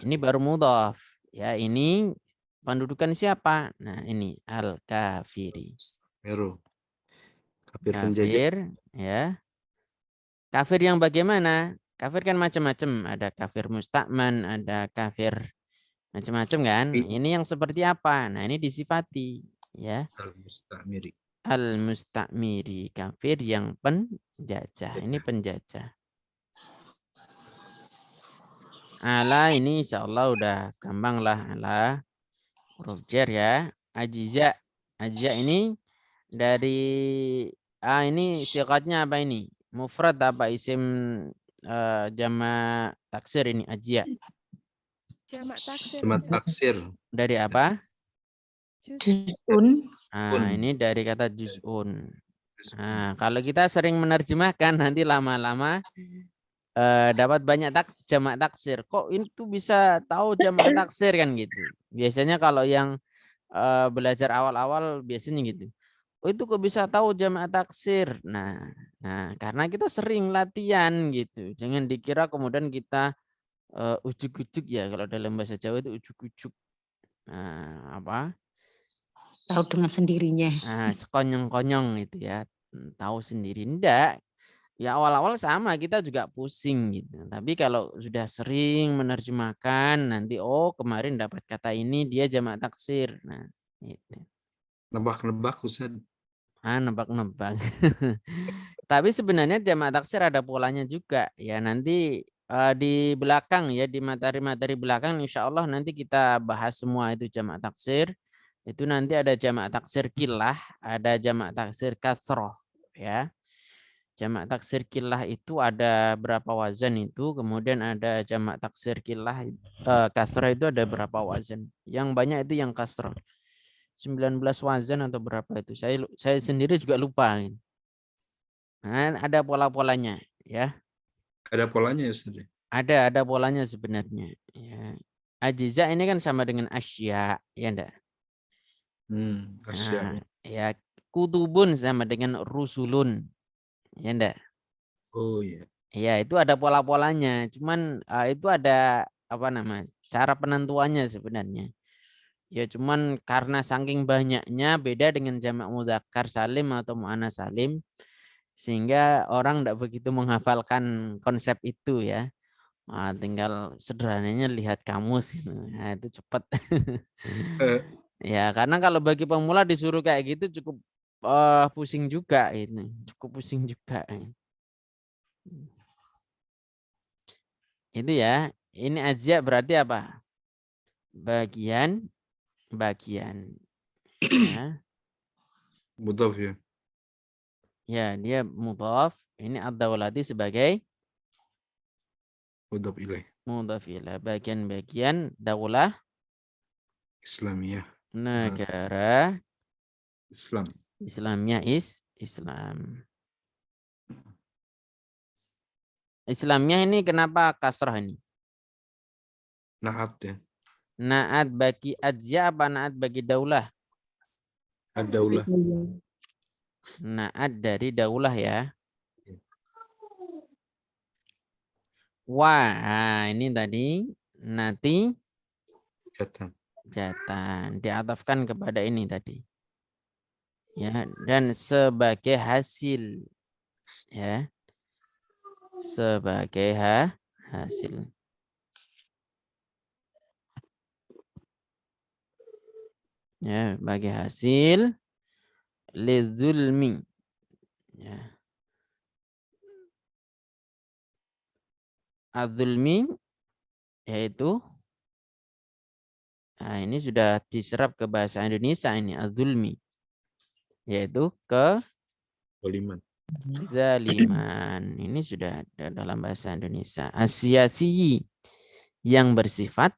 ini baru mudhaf. Ya, ini pendudukan siapa? Nah, ini al-kafiri. Kafir, ya. Kafir yang bagaimana? Kafir kan macam-macam. Ada kafir mustakman, ada kafir macam-macam kan. Ini yang seperti apa? Nah, ini disifati, ya. Al-mustakmiri, kafir yang penjajah. Ini penjajah. Ala ini insya Allah udah gampang lah. Ala huruf jar ya. Ajiza. Ajiza ini dari ini siqatnya apa ini? Mufrad apa isim jamak taksir ini ajia? Jamak taksir. Jamak taksir. Dari apa? Juz'un. Ini dari kata juz'un. Nah, kalau kita sering menerjemahkan nanti lama-lama dapat banyak jamak taksir. Kok itu bisa tahu jamak taksir kan gitu. Biasanya kalau yang belajar awal-awal biasanya gitu. Oh, itu kok bisa tahu jamak taksir. Nah, karena kita sering latihan gitu. Jangan dikira kemudian kita ujuk-ujuk ya, kalau dalam bahasa Jawa itu ujuk-ujuk. Nah, apa? Tahu dengan sendirinya. Nah, sekonyong-konyong itu ya. Tahu sendiri. Enggak. Ya awal-awal sama, kita juga pusing gitu. Tapi kalau sudah sering menerjemahkan, nanti oh kemarin dapat kata ini dia jamak taksir. Nah, gitu. Nebak-nebak Ustaz. Nebak-nebak. Tapi sebenarnya jamak taksir ada polanya juga. Ya nanti di belakang ya, di materi-materi belakang insya Allah nanti kita bahas semua itu jamak taksir. Itu nanti ada jamak taksir kilah, ada jamak taksir kasroh ya. Jamak taksir kilah itu ada berapa wazan itu, kemudian ada jamak taksir kilah kasroh itu ada berapa wazan. Yang banyak itu yang kasroh. 19 wazan atau berapa itu. Saya sendiri juga lupa. Nah, ada pola-polanya ya. Ada polanya ya Ustaz? Ada polanya sebenarnya. Ya. Ajiza ini kan sama dengan asya, ya enggak? Asya. Nah, ya kutubun sama dengan rusulun. Ya enggak? Oh iya. Ya, itu ada pola-polanya. Cuman itu ada apa namanya? Cara penentuannya sebenarnya. Ya cuman karena saking banyaknya beda dengan jamak mudzakkar salim atau muannats salim sehingga orang tidak begitu menghafalkan konsep itu ya. Tinggal sederhananya lihat kamus gitu. Nah, itu cepat. Ya, karena kalau bagi pemula disuruh kayak gitu cukup pusing juga ini. Cukup pusing juga. Itu ya. Ini aja berarti apa? Bagian. Ya. Mudhaf ya. Ya, dia mudhaf. Ini ad-daulati sebagai Mudhaf ilaih. mudhaf ilaih. Bagian-bagian daulah Islamiyah. negara Islam. Islamnya Islam. Islamnya ini kenapa kasrah ini? Naat ya. Naat bagi ajza apa naat bagi daulah? Ad-daulah. Naat dari daulah ya. Wah, ini tadi nanti jatan diatafkan kepada ini tadi. Ya, dan sebagai hasil ya. Sebagai hasil. Ya, bagi hasil lidzulmi. Ya. Adzulmi yaitu ini sudah diserap ke bahasa Indonesia ini adzulmi yaitu zaliman. Ini sudah ada dalam bahasa Indonesia. Asyasi yang bersifat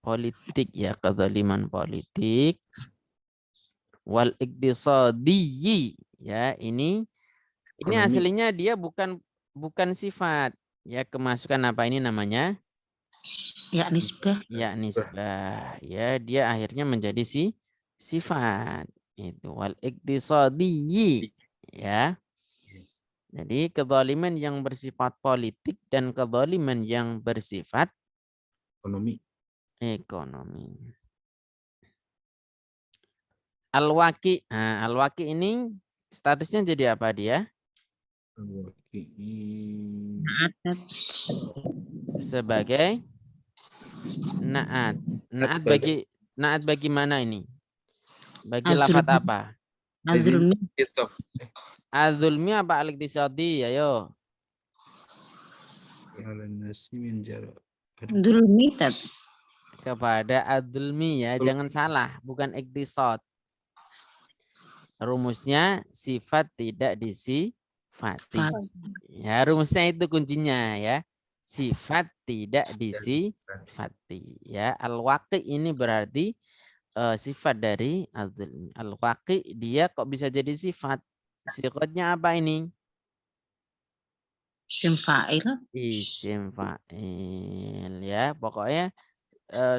politik ya, kezaliman politik. Wal iktisadi ya, ini aslinya dia bukan sifat ya, kemasukan apa ini namanya? Ya nisbah. Ya nisbah ya, dia akhirnya menjadi sifat itu wal iktisadi ya. Jadi kezaliman yang bersifat politik dan kezaliman yang bersifat ekonomi. Al-waqi. Nah, al-waqi ini statusnya jadi apa dia? Sebagai naat. Naat bagi mana ini? Bagi lafaz apa? Adzulmi. Adzulmi apa al-iktisadi? Ayo. Dzulmi Kepada adzulmi ya, jangan salah, bukan iktisad. Rumusnya sifat tidak disifati. Ya, rumusnya itu kuncinya ya. Sifat tidak disifati ya. Al-waqi ini berarti sifat dari adzulmi. Al-waqi dia kok bisa jadi sifat? Sifatnya apa ini? Isim fa'il. Isim fa'il ya. Pokoknya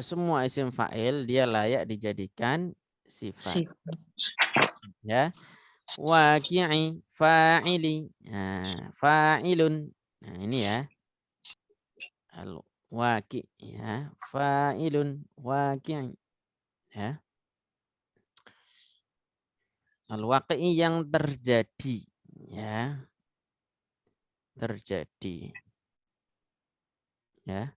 semua isim fa'il dia layak dijadikan sifat. Ya. Waqi'i, fa'ili, fa'ilun. Nah, ini ya. Al-waqi ya, fa'ilun, waqi'i. Ya. Al-waqi yang terjadi ya terjadi. Ya.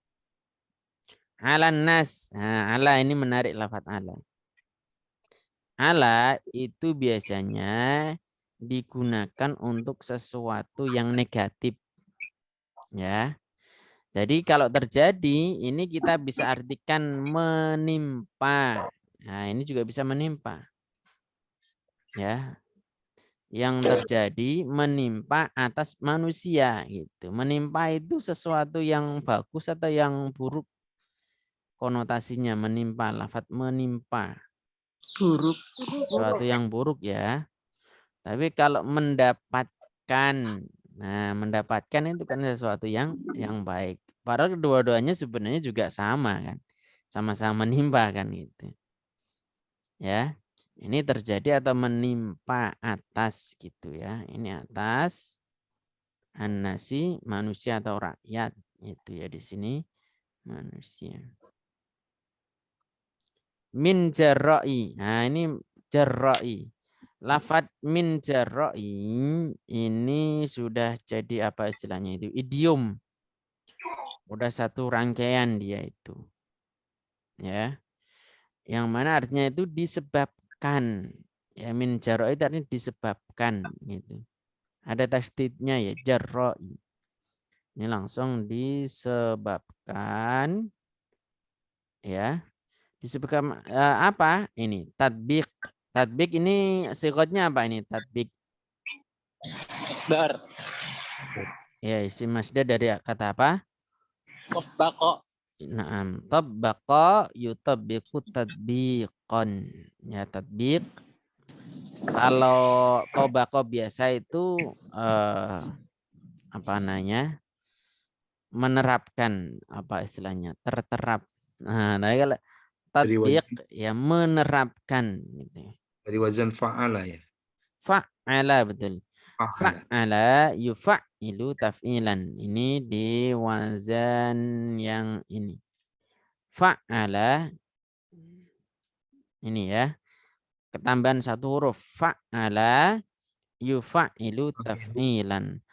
Alan nas. Nah, ala ini menarik lafaz ala. Ala itu biasanya digunakan untuk sesuatu yang negatif. Ya. Jadi kalau terjadi ini kita bisa artikan menimpa. Nah, ini juga bisa menimpa. Ya. Yang terjadi menimpa atas manusia gitu. Menimpa itu sesuatu yang bagus atau yang buruk konotasinya menimpa, lafaz menimpa. Buruk. Sesuatu yang buruk ya. Tapi kalau mendapatkan, nah mendapatkan itu kan sesuatu yang baik. Padahal kedua-duanya sebenarnya juga sama kan. Sama-sama menimpa kan gitu. Ya. Ini terjadi atau menimpa atas gitu ya. Ini atas an-nasi manusia atau rakyat itu ya di sini manusia. Min jarra'i. Nah, ini jarra'i. Lafad min jarra'i ini sudah jadi apa istilahnya itu? Idiom. Udah satu rangkaian dia itu. Ya. Yang mana artinya itu disebabkan. Ya, min jarra'i itu artinya disebabkan gitu. Ada tasdidnya ya, jarra'i. Ini langsung disebabkan ya. Disebabkan apa? Ini tatbik. Tatbik ini sigotnya apa ini? Tatbik. Masdar. Ya, isim masdar dari kata apa? Tabaqa. Naam, tabbaqa yutabbiqu tatbiqan. Ya, tatbik. Kalau tabaqa biasa itu apa namanya? Menerapkan apa istilahnya? Terterap. Nah, kalau tatbik ya menerapkan gitu. Dari wazan fa'ala ya. Fa'ala betul. Fa'ala. Fa'ala yufa'ilu taf'ilan. Ini di wazan yang ini. Fa'ala ini ya. Ketambahan satu huruf. Fa'ala yufa'ilu taf'ilan.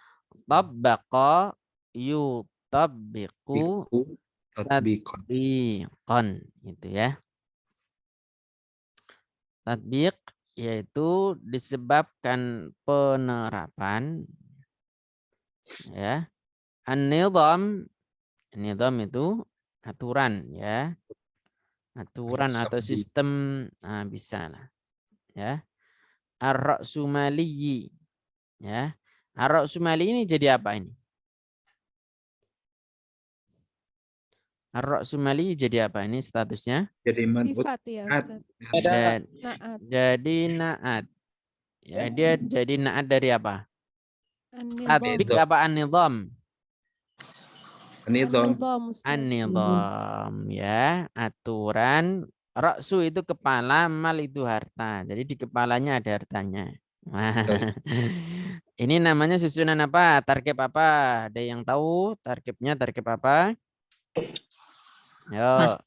Tabbaqa yutabbiqu Biku tatbiqan. tatbiqan gitu ya. Tatbiq yaitu disebabkan penerapan ya. An-nizam itu aturan ya. Aturan atau sistem bisa lah ya. Ar-ra'sumali ya. Ar-ra'sumali ini jadi apa ini? Ar-ra'sumali jadi apa ini statusnya? Jadi Sifat ya Ustaz. Naat. Jadi naat. Ya, dia jadi naat dari apa? Tatbik apa an-nizam? An-nizam ya, aturan. Ra'su itu kepala, mal itu harta. Jadi di kepalanya ada hartanya. Ini namanya susunan apa? Tarkib apa? Ada yang tahu tarkibnya tarkib apa? Yo.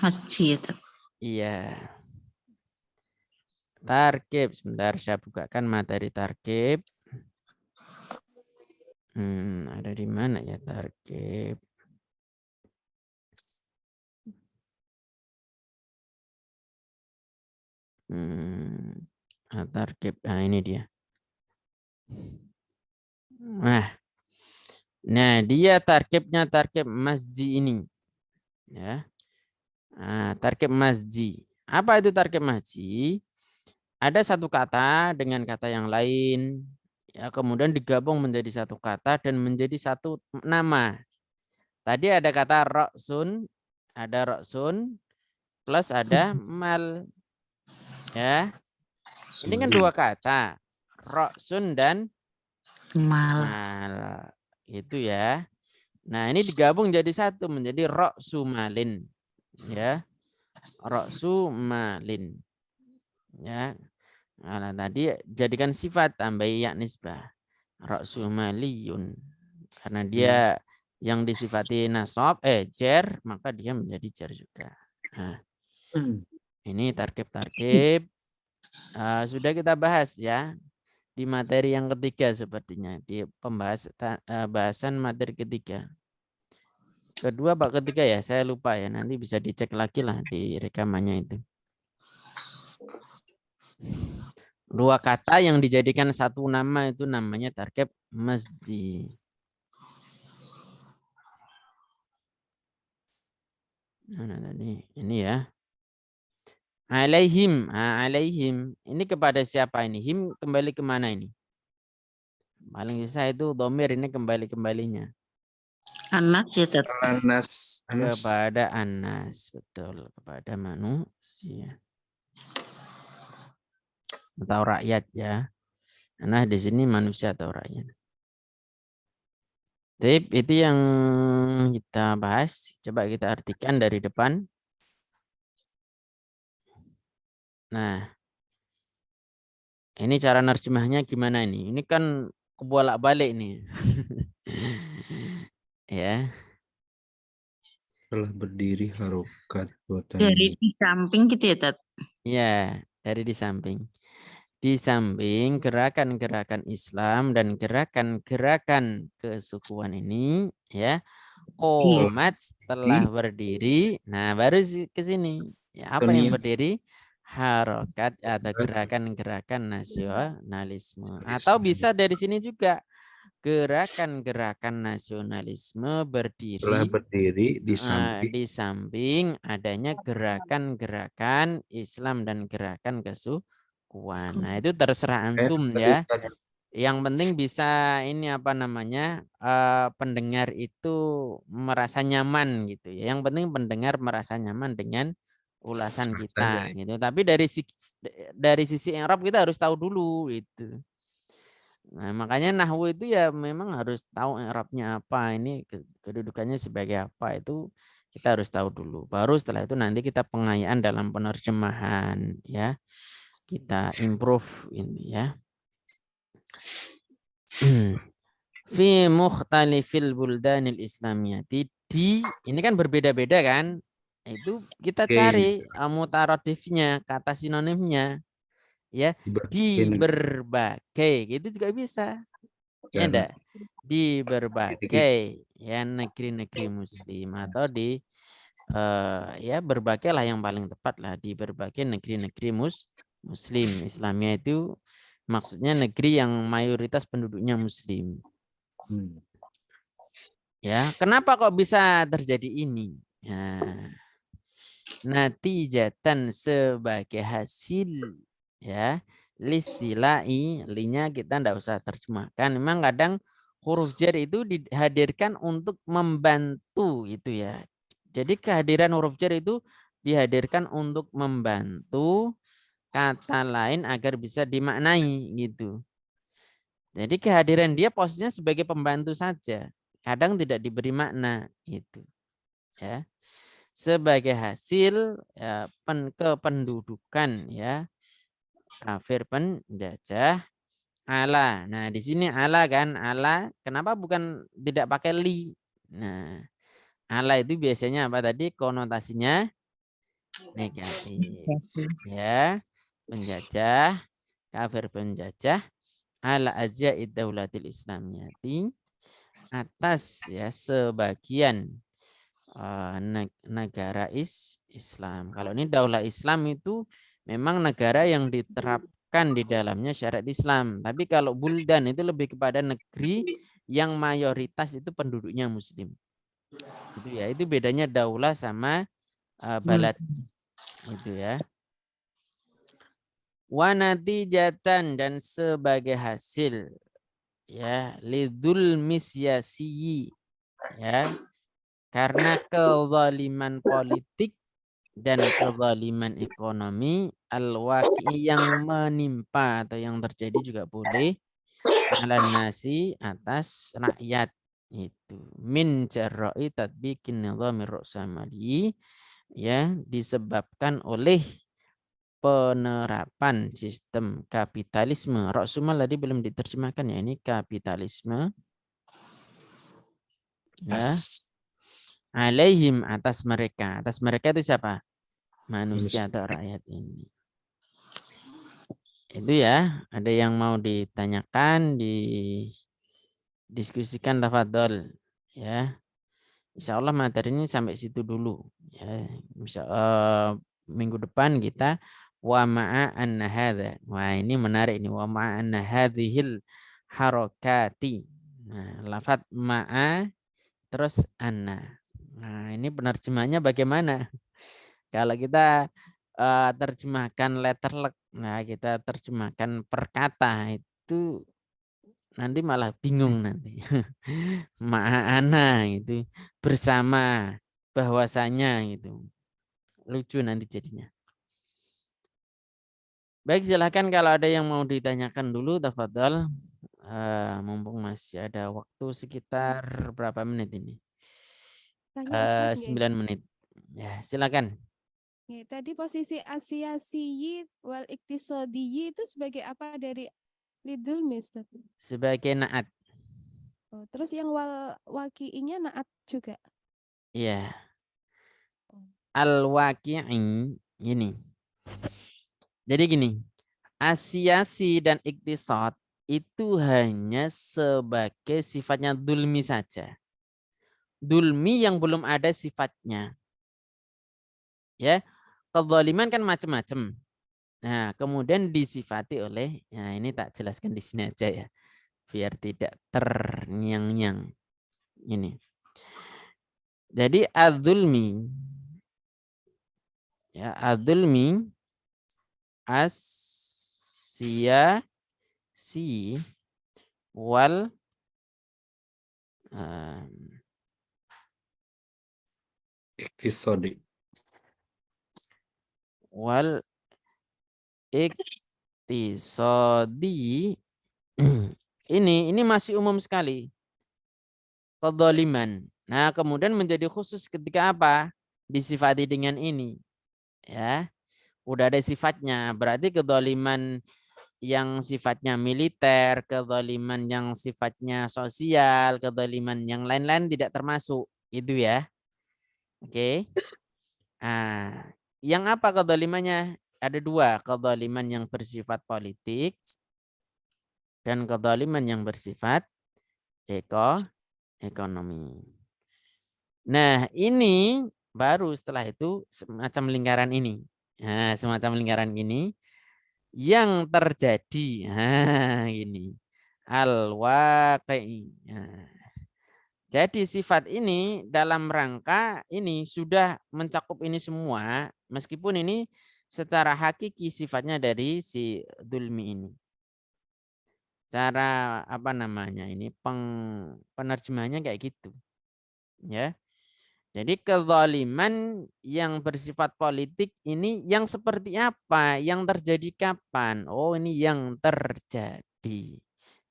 Masjid. Iya. Tarkib. Sebentar saya bukakan materi tarkib. Ada di mana ya tarkib? Tarkib. Nah, ini dia. Nah, dia tarkibnya tarkib masji ini. Ya. Tarkib masji. Apa itu tarkib masji? Ada satu kata dengan kata yang lain, ya, kemudian digabung menjadi satu kata dan menjadi satu nama. Tadi ada kata roksun, ada roksun, plus ada mal. Ya, ini kan dua kata, roksun dan mal. Itu ya. Nah, ini digabung jadi satu menjadi roksumalin. Ya, roksumalin. Ya. Nah, tadi jadikan sifat tambah ya nisbah. Roksumaliyun. Karena dia yang disifati nasab, jar, maka dia menjadi jar juga. Nah, ini tarkib-tarkib sudah kita bahas ya. Di materi yang ketiga sepertinya. Di bahasan materi ketiga. Kedua apa ketiga ya? Saya lupa ya. Nanti bisa dicek lagi lah di rekamannya itu. Dua kata yang dijadikan satu nama itu namanya tarkib masjid. Nah, tadi ini ya. Alaihim, alaihim. Ini kepada siapa ini? Him kembali kemana ini? Paling bisa itu domir ini kembalinya. Anas ya Tat. Anas. Kepada Anas, betul, kepada manusia atau rakyat ya. Nah di sini manusia atau rakyat. Tip itu yang kita bahas. Coba kita artikan dari depan. Nah, ini cara nerjemahnya gimana ini? Ini kan kebolak-balik nih. Ya. Telah berdiri harokat Dari watani. di samping gitu ya Tat. Ya, dari di samping. Di samping gerakan-gerakan Islam dan gerakan-gerakan kesukuan ini, ya, qomat telah berdiri. Nah, baru ke sini. Ya, apa yang berdiri? Harokat atau gerakan-gerakan nasionalisme. Atau bisa dari sini juga gerakan-gerakan nasionalisme Telah berdiri berdiri di samping adanya gerakan-gerakan Islam dan gerakan kesukuan. Nah, itu terserah antum ya. Yang penting bisa ini apa namanya, pendengar itu merasa nyaman gitu ya. Yang penting pendengar merasa nyaman dengan ulasan kita gitu. Tapi dari sisi i'rab kita harus tahu dulu itu. Nah, makanya nahwu itu ya memang harus tahu i'rabnya apa, ini kedudukannya sebagai apa, itu kita harus tahu dulu. Baru setelah itu nanti kita pengayaan dalam penerjemahan ya. Kita improve ini ya. Fi mukhtalifil buldanil islamiyati, ini kan berbeda-beda kan? Itu kita cari mutaradifnya, kata sinonimnya. Ya, di berbagai gitu juga bisa. Ya enggak? Di berbagai ya negeri-negeri muslim atau di ya berbagai lah yang paling tepat lah, di berbagai negeri-negeri muslim. Islamia itu maksudnya negeri yang mayoritas penduduknya muslim. Ya, kenapa kok bisa terjadi ini? Nah, natijatan sebagai hasil ya, listilai, linya kita enggak usah terjemahkan. Memang kadang huruf jar itu dihadirkan untuk membantu itu ya. Jadi kehadiran huruf jar itu dihadirkan untuk membantu kata lain agar bisa dimaknai gitu. Jadi kehadiran dia posisinya sebagai pembantu saja. Kadang tidak diberi makna itu. Ya. Sebagai hasil ya, kependudukan ya, kafir penjajah ala. Nah, di sini ala kan, ala kenapa bukan tidak pakai li? Nah, ala itu biasanya apa tadi? Konotasinya negatif. Ya, penjajah, kafir penjajah ala ajya'id daulatil islamiyati, atas ya sebagian negara Islam. Kalau ini daulah Islam itu memang negara yang diterapkan di dalamnya syariat Islam. Tapi kalau buldan itu lebih kepada negeri yang mayoritas itu penduduknya muslim. Itu ya, itu bedanya daulah sama balad. Itu ya. Wa natijatan, dan sebagai hasil ya lidul misyasi ya, karena kezaliman politik dan kezaliman ekonomi al-waqi yang menimpa atau yang terjadi juga boleh alan nasi atas rakyat, itu min jarra'i tatbiqin nizamir ra'samali ya, disebabkan oleh penerapan sistem kapitalisme. Ra'sumal tadi belum diterjemahkan ya, ini kapitalisme ya. Alaihim, atas mereka. Atas mereka itu siapa? Manusia atau rakyat ini. Itu ya, ada yang mau ditanyakan, didiskusikan, tafadhol ya. Insya Allah materi ini sampai situ dulu ya. Minggu depan kita wa ma'a anna hadza. Wah, ini menarik ini, wa ma'a anna hadhil harakati. Nah, lafaz ma'a terus anna. Nah, ini penerjemahnya bagaimana? Kalau kita terjemahkan letterlek, nah kita terjemahkan perkata itu nanti malah bingung nanti. Ma'ana itu bersama, bahwasanya itu. Lucu nanti jadinya. Baik, silakan kalau ada yang mau ditanyakan dulu, tafadhol. Mumpung masih ada waktu sekitar berapa menit ini? Tanya Ustaz, 9 menit. Ya, silakan. Tadi posisi asiyasiyi wal iktisodiyi itu sebagai apa dari lidul Ustaz? Sebagai naat. Oh, terus yang wal waki'inya naat juga. Iya. Al-waqi'i ini. Jadi gini, asiyasi dan iktisad itu hanya sebagai sifatnya dulmi saja. Dulmi yang belum ada sifatnya. Ya, kezaliman kan macam-macam. Nah, kemudian disifati oleh, nah ini tak jelaskan di sini aja ya, biar tidak ternyang-nyang. Ini. Jadi adzulmi, ya adzulmi, asyasi wal Iktisadi. wal iktisadi ini masih umum sekali. Kedzaliman. Nah, kemudian menjadi khusus ketika apa? Disifati dengan ini. Ya. Udah ada sifatnya. Berarti kedzaliman yang sifatnya militer, kedzaliman yang sifatnya sosial, kedzaliman yang lain-lain tidak termasuk. Itu ya. Oke. Nah, yang apa kedzalimannya? Ada dua, kedzaliman yang bersifat politik dan kedzaliman yang bersifat ekonomi. Nah, ini baru setelah itu semacam lingkaran ini. Nah, semacam lingkaran ini yang terjadi. Nah, ini al-waqi'i. Nah, jadi sifat ini dalam rangka ini sudah mencakup ini semua, meskipun ini secara hakiki sifatnya dari si dulmi ini. Cara apa namanya ini penerjemahannya kayak gitu. Ya. Jadi kezaliman yang bersifat politik ini yang seperti apa? Yang terjadi kapan? Oh, ini yang terjadi.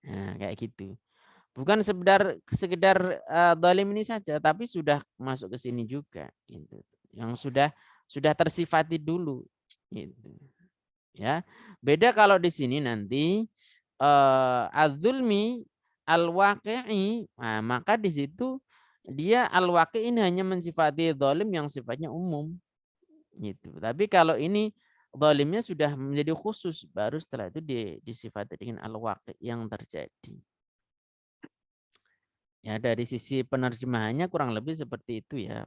Nah, kayak gitu. Bukan sekedar zalim ini saja, tapi sudah masuk ke sini juga gitu. Yang sudah tersifati dulu gitu. Ya. Beda kalau di sini nanti az-zulmi al-waqi'i, nah, maka di situ dia al-waqi' ini hanya mensifati zalim yang sifatnya umum gitu. Tapi kalau ini zalimnya sudah menjadi khusus, baru setelah itu disifati dengan al-waqi' yang terjadi. Ya, dari sisi penerjemahannya kurang lebih seperti itu ya,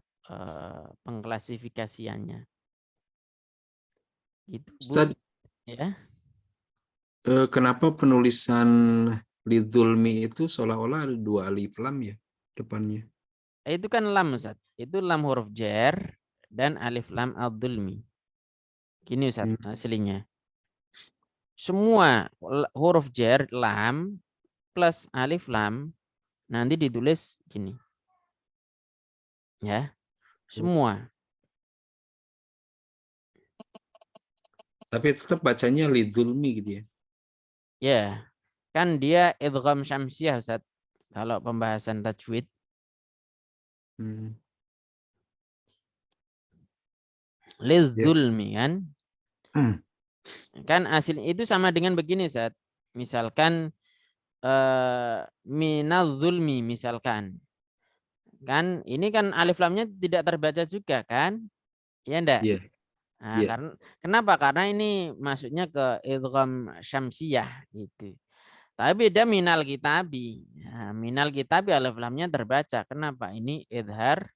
pengklasifikasiannya. Gitu, Bu. Ustaz, Ya. kenapa penulisan lidzulmi itu seolah-olah ada 2 alif lam ya depannya? Itu kan lam, Ustaz. Itu lam huruf jar dan alif lam ad-dzulmi. Gini Ustaz, aslinya. Semua huruf jar lam plus alif lam nanti ditulis gini. Ya. Semua. Tapi tetap bacanya lidzulmi gitu ya. Ya. Kan dia idgham syamsiah Ustaz. Kalau pembahasan tajwid. Lidzulmi kan. Kan asli itu sama dengan begini Ustaz. Misalkan minaz-zulmi misalkan. Kan ini kan alif lamnya tidak terbaca juga kan? Ya enggak? Iya. Nah, Iya. kenapa? Karena ini masuknya ke idgham syamsiyah gitu. Tapi beda minal kitabi. Nah, minal kitabi alif lamnya terbaca. Kenapa? Ini idhar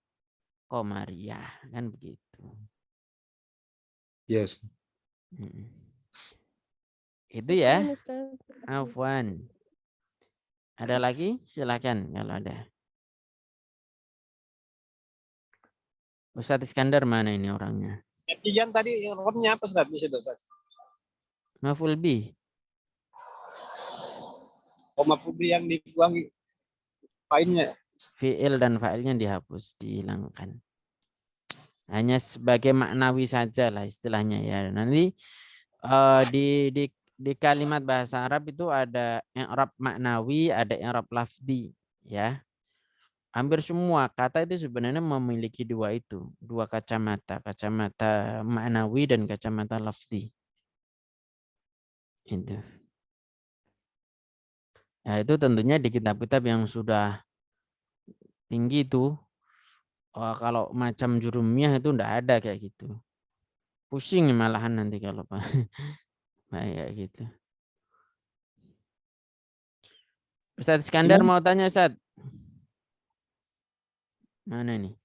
qamariyah kan begitu. Yes. Itu ya. Syukran, Ustaz. Afwan. Ada lagi? Silakan kalau ada. Ustadz Iskandar mana ini orangnya? Netizen tadi romnya apa Ustaz di situ Ustaz? Maf'ul bih. Koma publi yang dibuang failnya. Fi'il dan fa'ilnya dihapus, dihilangkan. Hanya sebagai maknawi saja lah istilahnya ya. Nanti di kalimat bahasa Arab itu ada i'rab maknawi, ada i'rab lafzi ya. Hampir semua kata itu sebenarnya memiliki dua itu, dua kacamata, kacamata maknawi dan kacamata lafzi. Itu. Ya, itu tentunya di kitab-kitab yang sudah tinggi itu. Kalau macam jurumiyah itu enggak ada kayak gitu. Pusing malahan nanti kalau Pak. Kayak gitu. Ustadz Iskandar mau tanya Ustadz. Mana nih?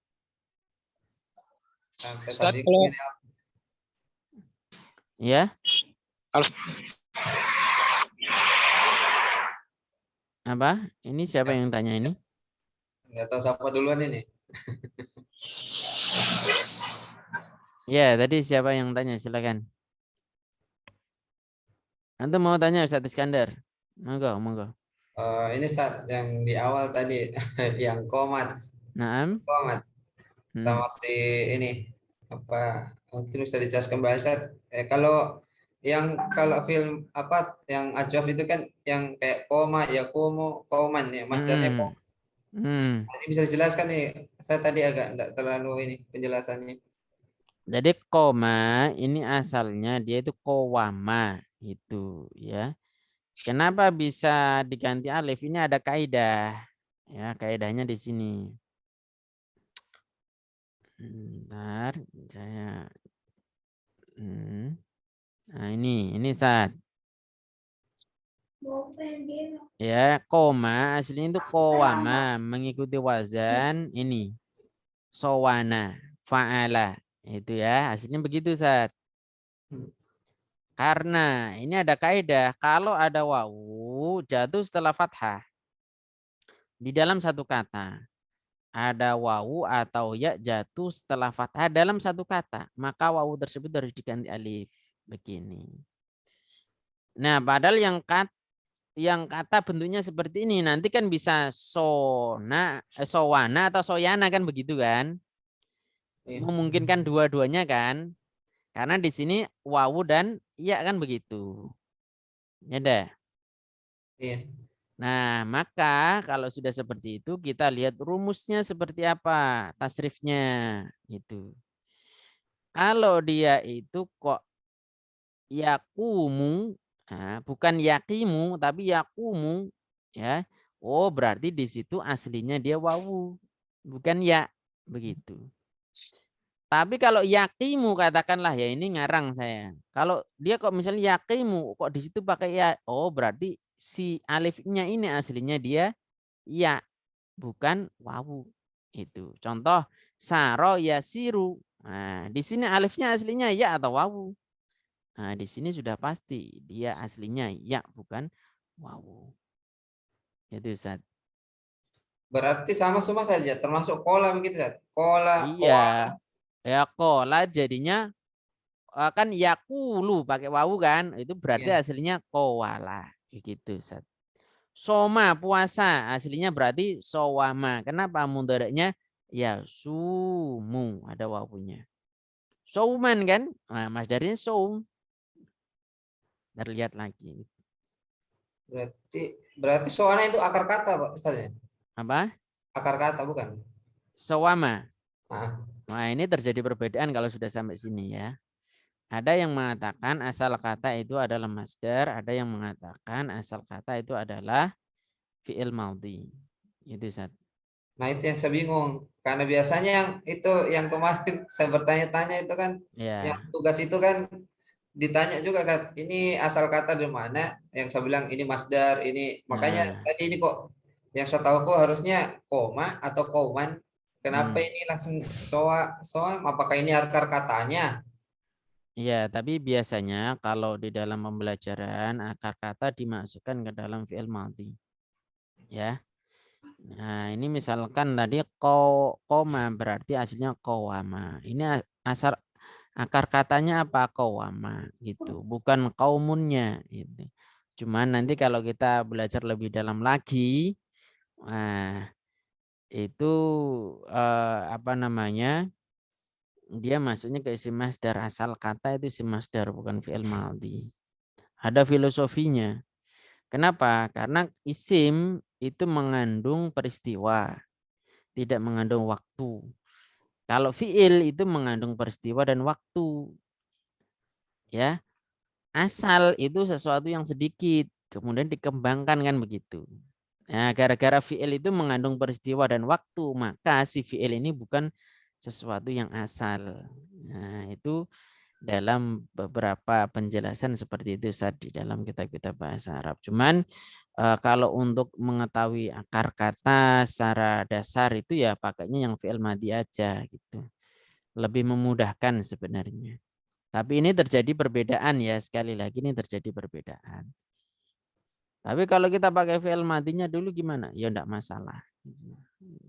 Ustaz kalau Ya? kalau Apa? Ini siapa yang tanya ini? Nggak tahu siapa duluan ini. Ya, tadi siapa yang tanya? Silakan. Antum mau tanya Ustadz Iskandar? Monggo, monggo. Ini Ustaz yang di awal tadi yang komat Naam. sama si ini apa mungkin bisa dijelaskan Mbak Asad. Kalau film apa yang ajwaf itu kan yang kayak koma ya koman ya masdarnya koma. Ini bisa dijelaskan nih. Saya tadi agak enggak terlalu ini penjelasannya. Jadi koma ini asalnya dia itu kowama itu ya. Kenapa bisa diganti alif? Ini ada kaidah. Ya, kaidahnya di sini. Bentar, saya Nah, ini saat ya koma aslinya itu kowama mengikuti wazan ini sowana fa'ala itu ya aslinya begitu saat. Karena ini ada kaidah kalau ada wawu jatuh setelah fathah di dalam satu kata. Ada wawu atau ya jatuh setelah fathah dalam satu kata, maka wawu tersebut harus diganti alif. Begini. Nah, padahal yang kata bentuknya seperti ini nanti kan bisa sowana atau soyana kan begitu kan? Memungkinkan dua-duanya kan? Karena di sini wawu dan ya kan begitu. Ya dah. Iya. Nah, maka kalau sudah seperti itu kita lihat rumusnya seperti apa, tasrifnya itu. Kalau dia itu kok yakumu, nah, bukan yakimu tapi yakumu ya. Oh, berarti di situ aslinya dia wawu, bukan ya, begitu. Tapi kalau yakimu katakanlah ya ini ngarang saya. Kalau dia kok misalnya yakimu kok di situ pakai ya, oh berarti si alifnya ini aslinya dia ya, bukan wawu. Itu. Contoh saro yasiru. Nah, di sini alifnya aslinya ya atau wawu. Nah, di sini sudah pasti dia aslinya ya, bukan wawu. Itu Ustaz. Berarti sama semua saja termasuk kola begitu Ustaz. Kola. Iya. Ya kola jadinya kan yakulu pakai wawu kan, itu berarti aslinya kowala begitu Ustaz. Soma puasa aslinya berarti sowama. Kenapa mudhari'nya ya sumu ada wawunya. Souman kan? Nah, masdarnya soum. Terlihat lagi. Berarti soalnya itu akar kata Pak Ustaz ya? Apa? Akar kata bukan? Sowama. Nah, ini terjadi perbedaan kalau sudah sampai sini ya. Ada yang mengatakan asal kata itu adalah masdar, ada yang mengatakan asal kata itu adalah fi'il maudhi. Itu Ustaz. Nah, itu yang saya bingung. Karena biasanya yang itu yang kemarin saya bertanya-tanya itu kan Ya. yang tugas itu kan ditanya juga kan, ini asal kata dari mana? Yang saya bilang ini masdar, ini makanya Nah, tadi ini kok yang saya tahu kok harusnya koma atau koman. Kenapa ini langsung soal apakah ini akar katanya? ya, tapi biasanya kalau di dalam pembelajaran akar kata dimasukkan ke dalam fi'il madhi. Ya. Nah, ini misalkan tadi koma berarti aslinya qawama. Ini akar katanya apa? Qawama gitu, bukan qaumunnya gitu. Cuman nanti kalau kita belajar lebih dalam lagi, nah itu apa namanya? Dia masuknya ke isim masdar, asal kata itu isim masdar bukan fi'il madhi. Ada filosofinya. Kenapa? Karena isim itu mengandung peristiwa, tidak mengandung waktu. Kalau fi'il itu mengandung peristiwa dan waktu. Ya, asal itu sesuatu yang sedikit, kemudian dikembangkan kan begitu. Nah, gara-gara fi'il itu mengandung peristiwa dan waktu, maka si fi'il ini bukan sesuatu yang asal. Nah, itu dalam beberapa penjelasan seperti itu di dalam kitab-kitab bahasa Arab. Cuman kalau untuk mengetahui akar kata secara dasar itu ya pakainya yang fi'il madhi aja gitu. Lebih memudahkan sebenarnya. Tapi ini terjadi perbedaan ya, sekali lagi ini terjadi perbedaan. Tapi kalau kita pakai fi'il madhinya dulu gimana? Ya enggak masalah.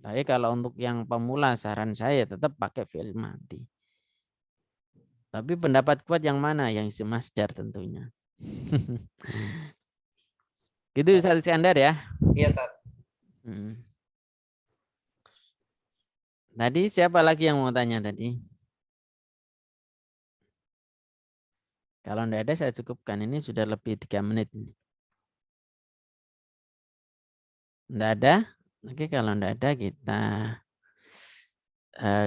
Tapi kalau untuk yang pemula saran saya tetap pakai fi'il madhi. Tapi pendapat kuat yang mana? Yang isim masdar tentunya. Gitu Ustaz Iskandar ya. Iya, Ustaz. Tadi siapa lagi yang mau tanya tadi? Kalau enggak ada saya cukupkan. Ini sudah lebih 3 menit. Enggak ada? Oke, kalau enggak ada kita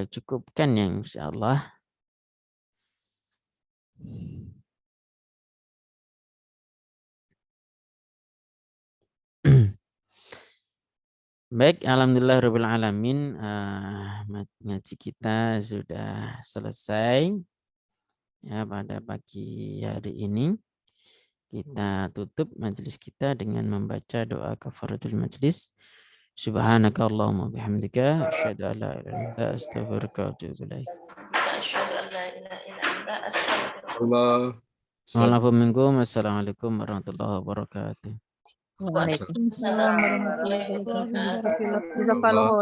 cukupkan ya insyaallah. Baik, alhamdulillahirabbil alamin, ngaji kita sudah selesai ya pada pagi hari ini. Kita tutup majelis kita dengan membaca doa kafaratul majelis. Subhanakallahumma bihamdika asyhadu an la ilaha illa anta astaghfiruka wa atubu ilaik. Asyhadu an la ilaha illa anta astaghfiruka Allah. Assalamualaikum warahmatullahi wabarakatuh. Waalaikumsalam Waalaikumsalam warahmatullahi wabarakatuh. Allah.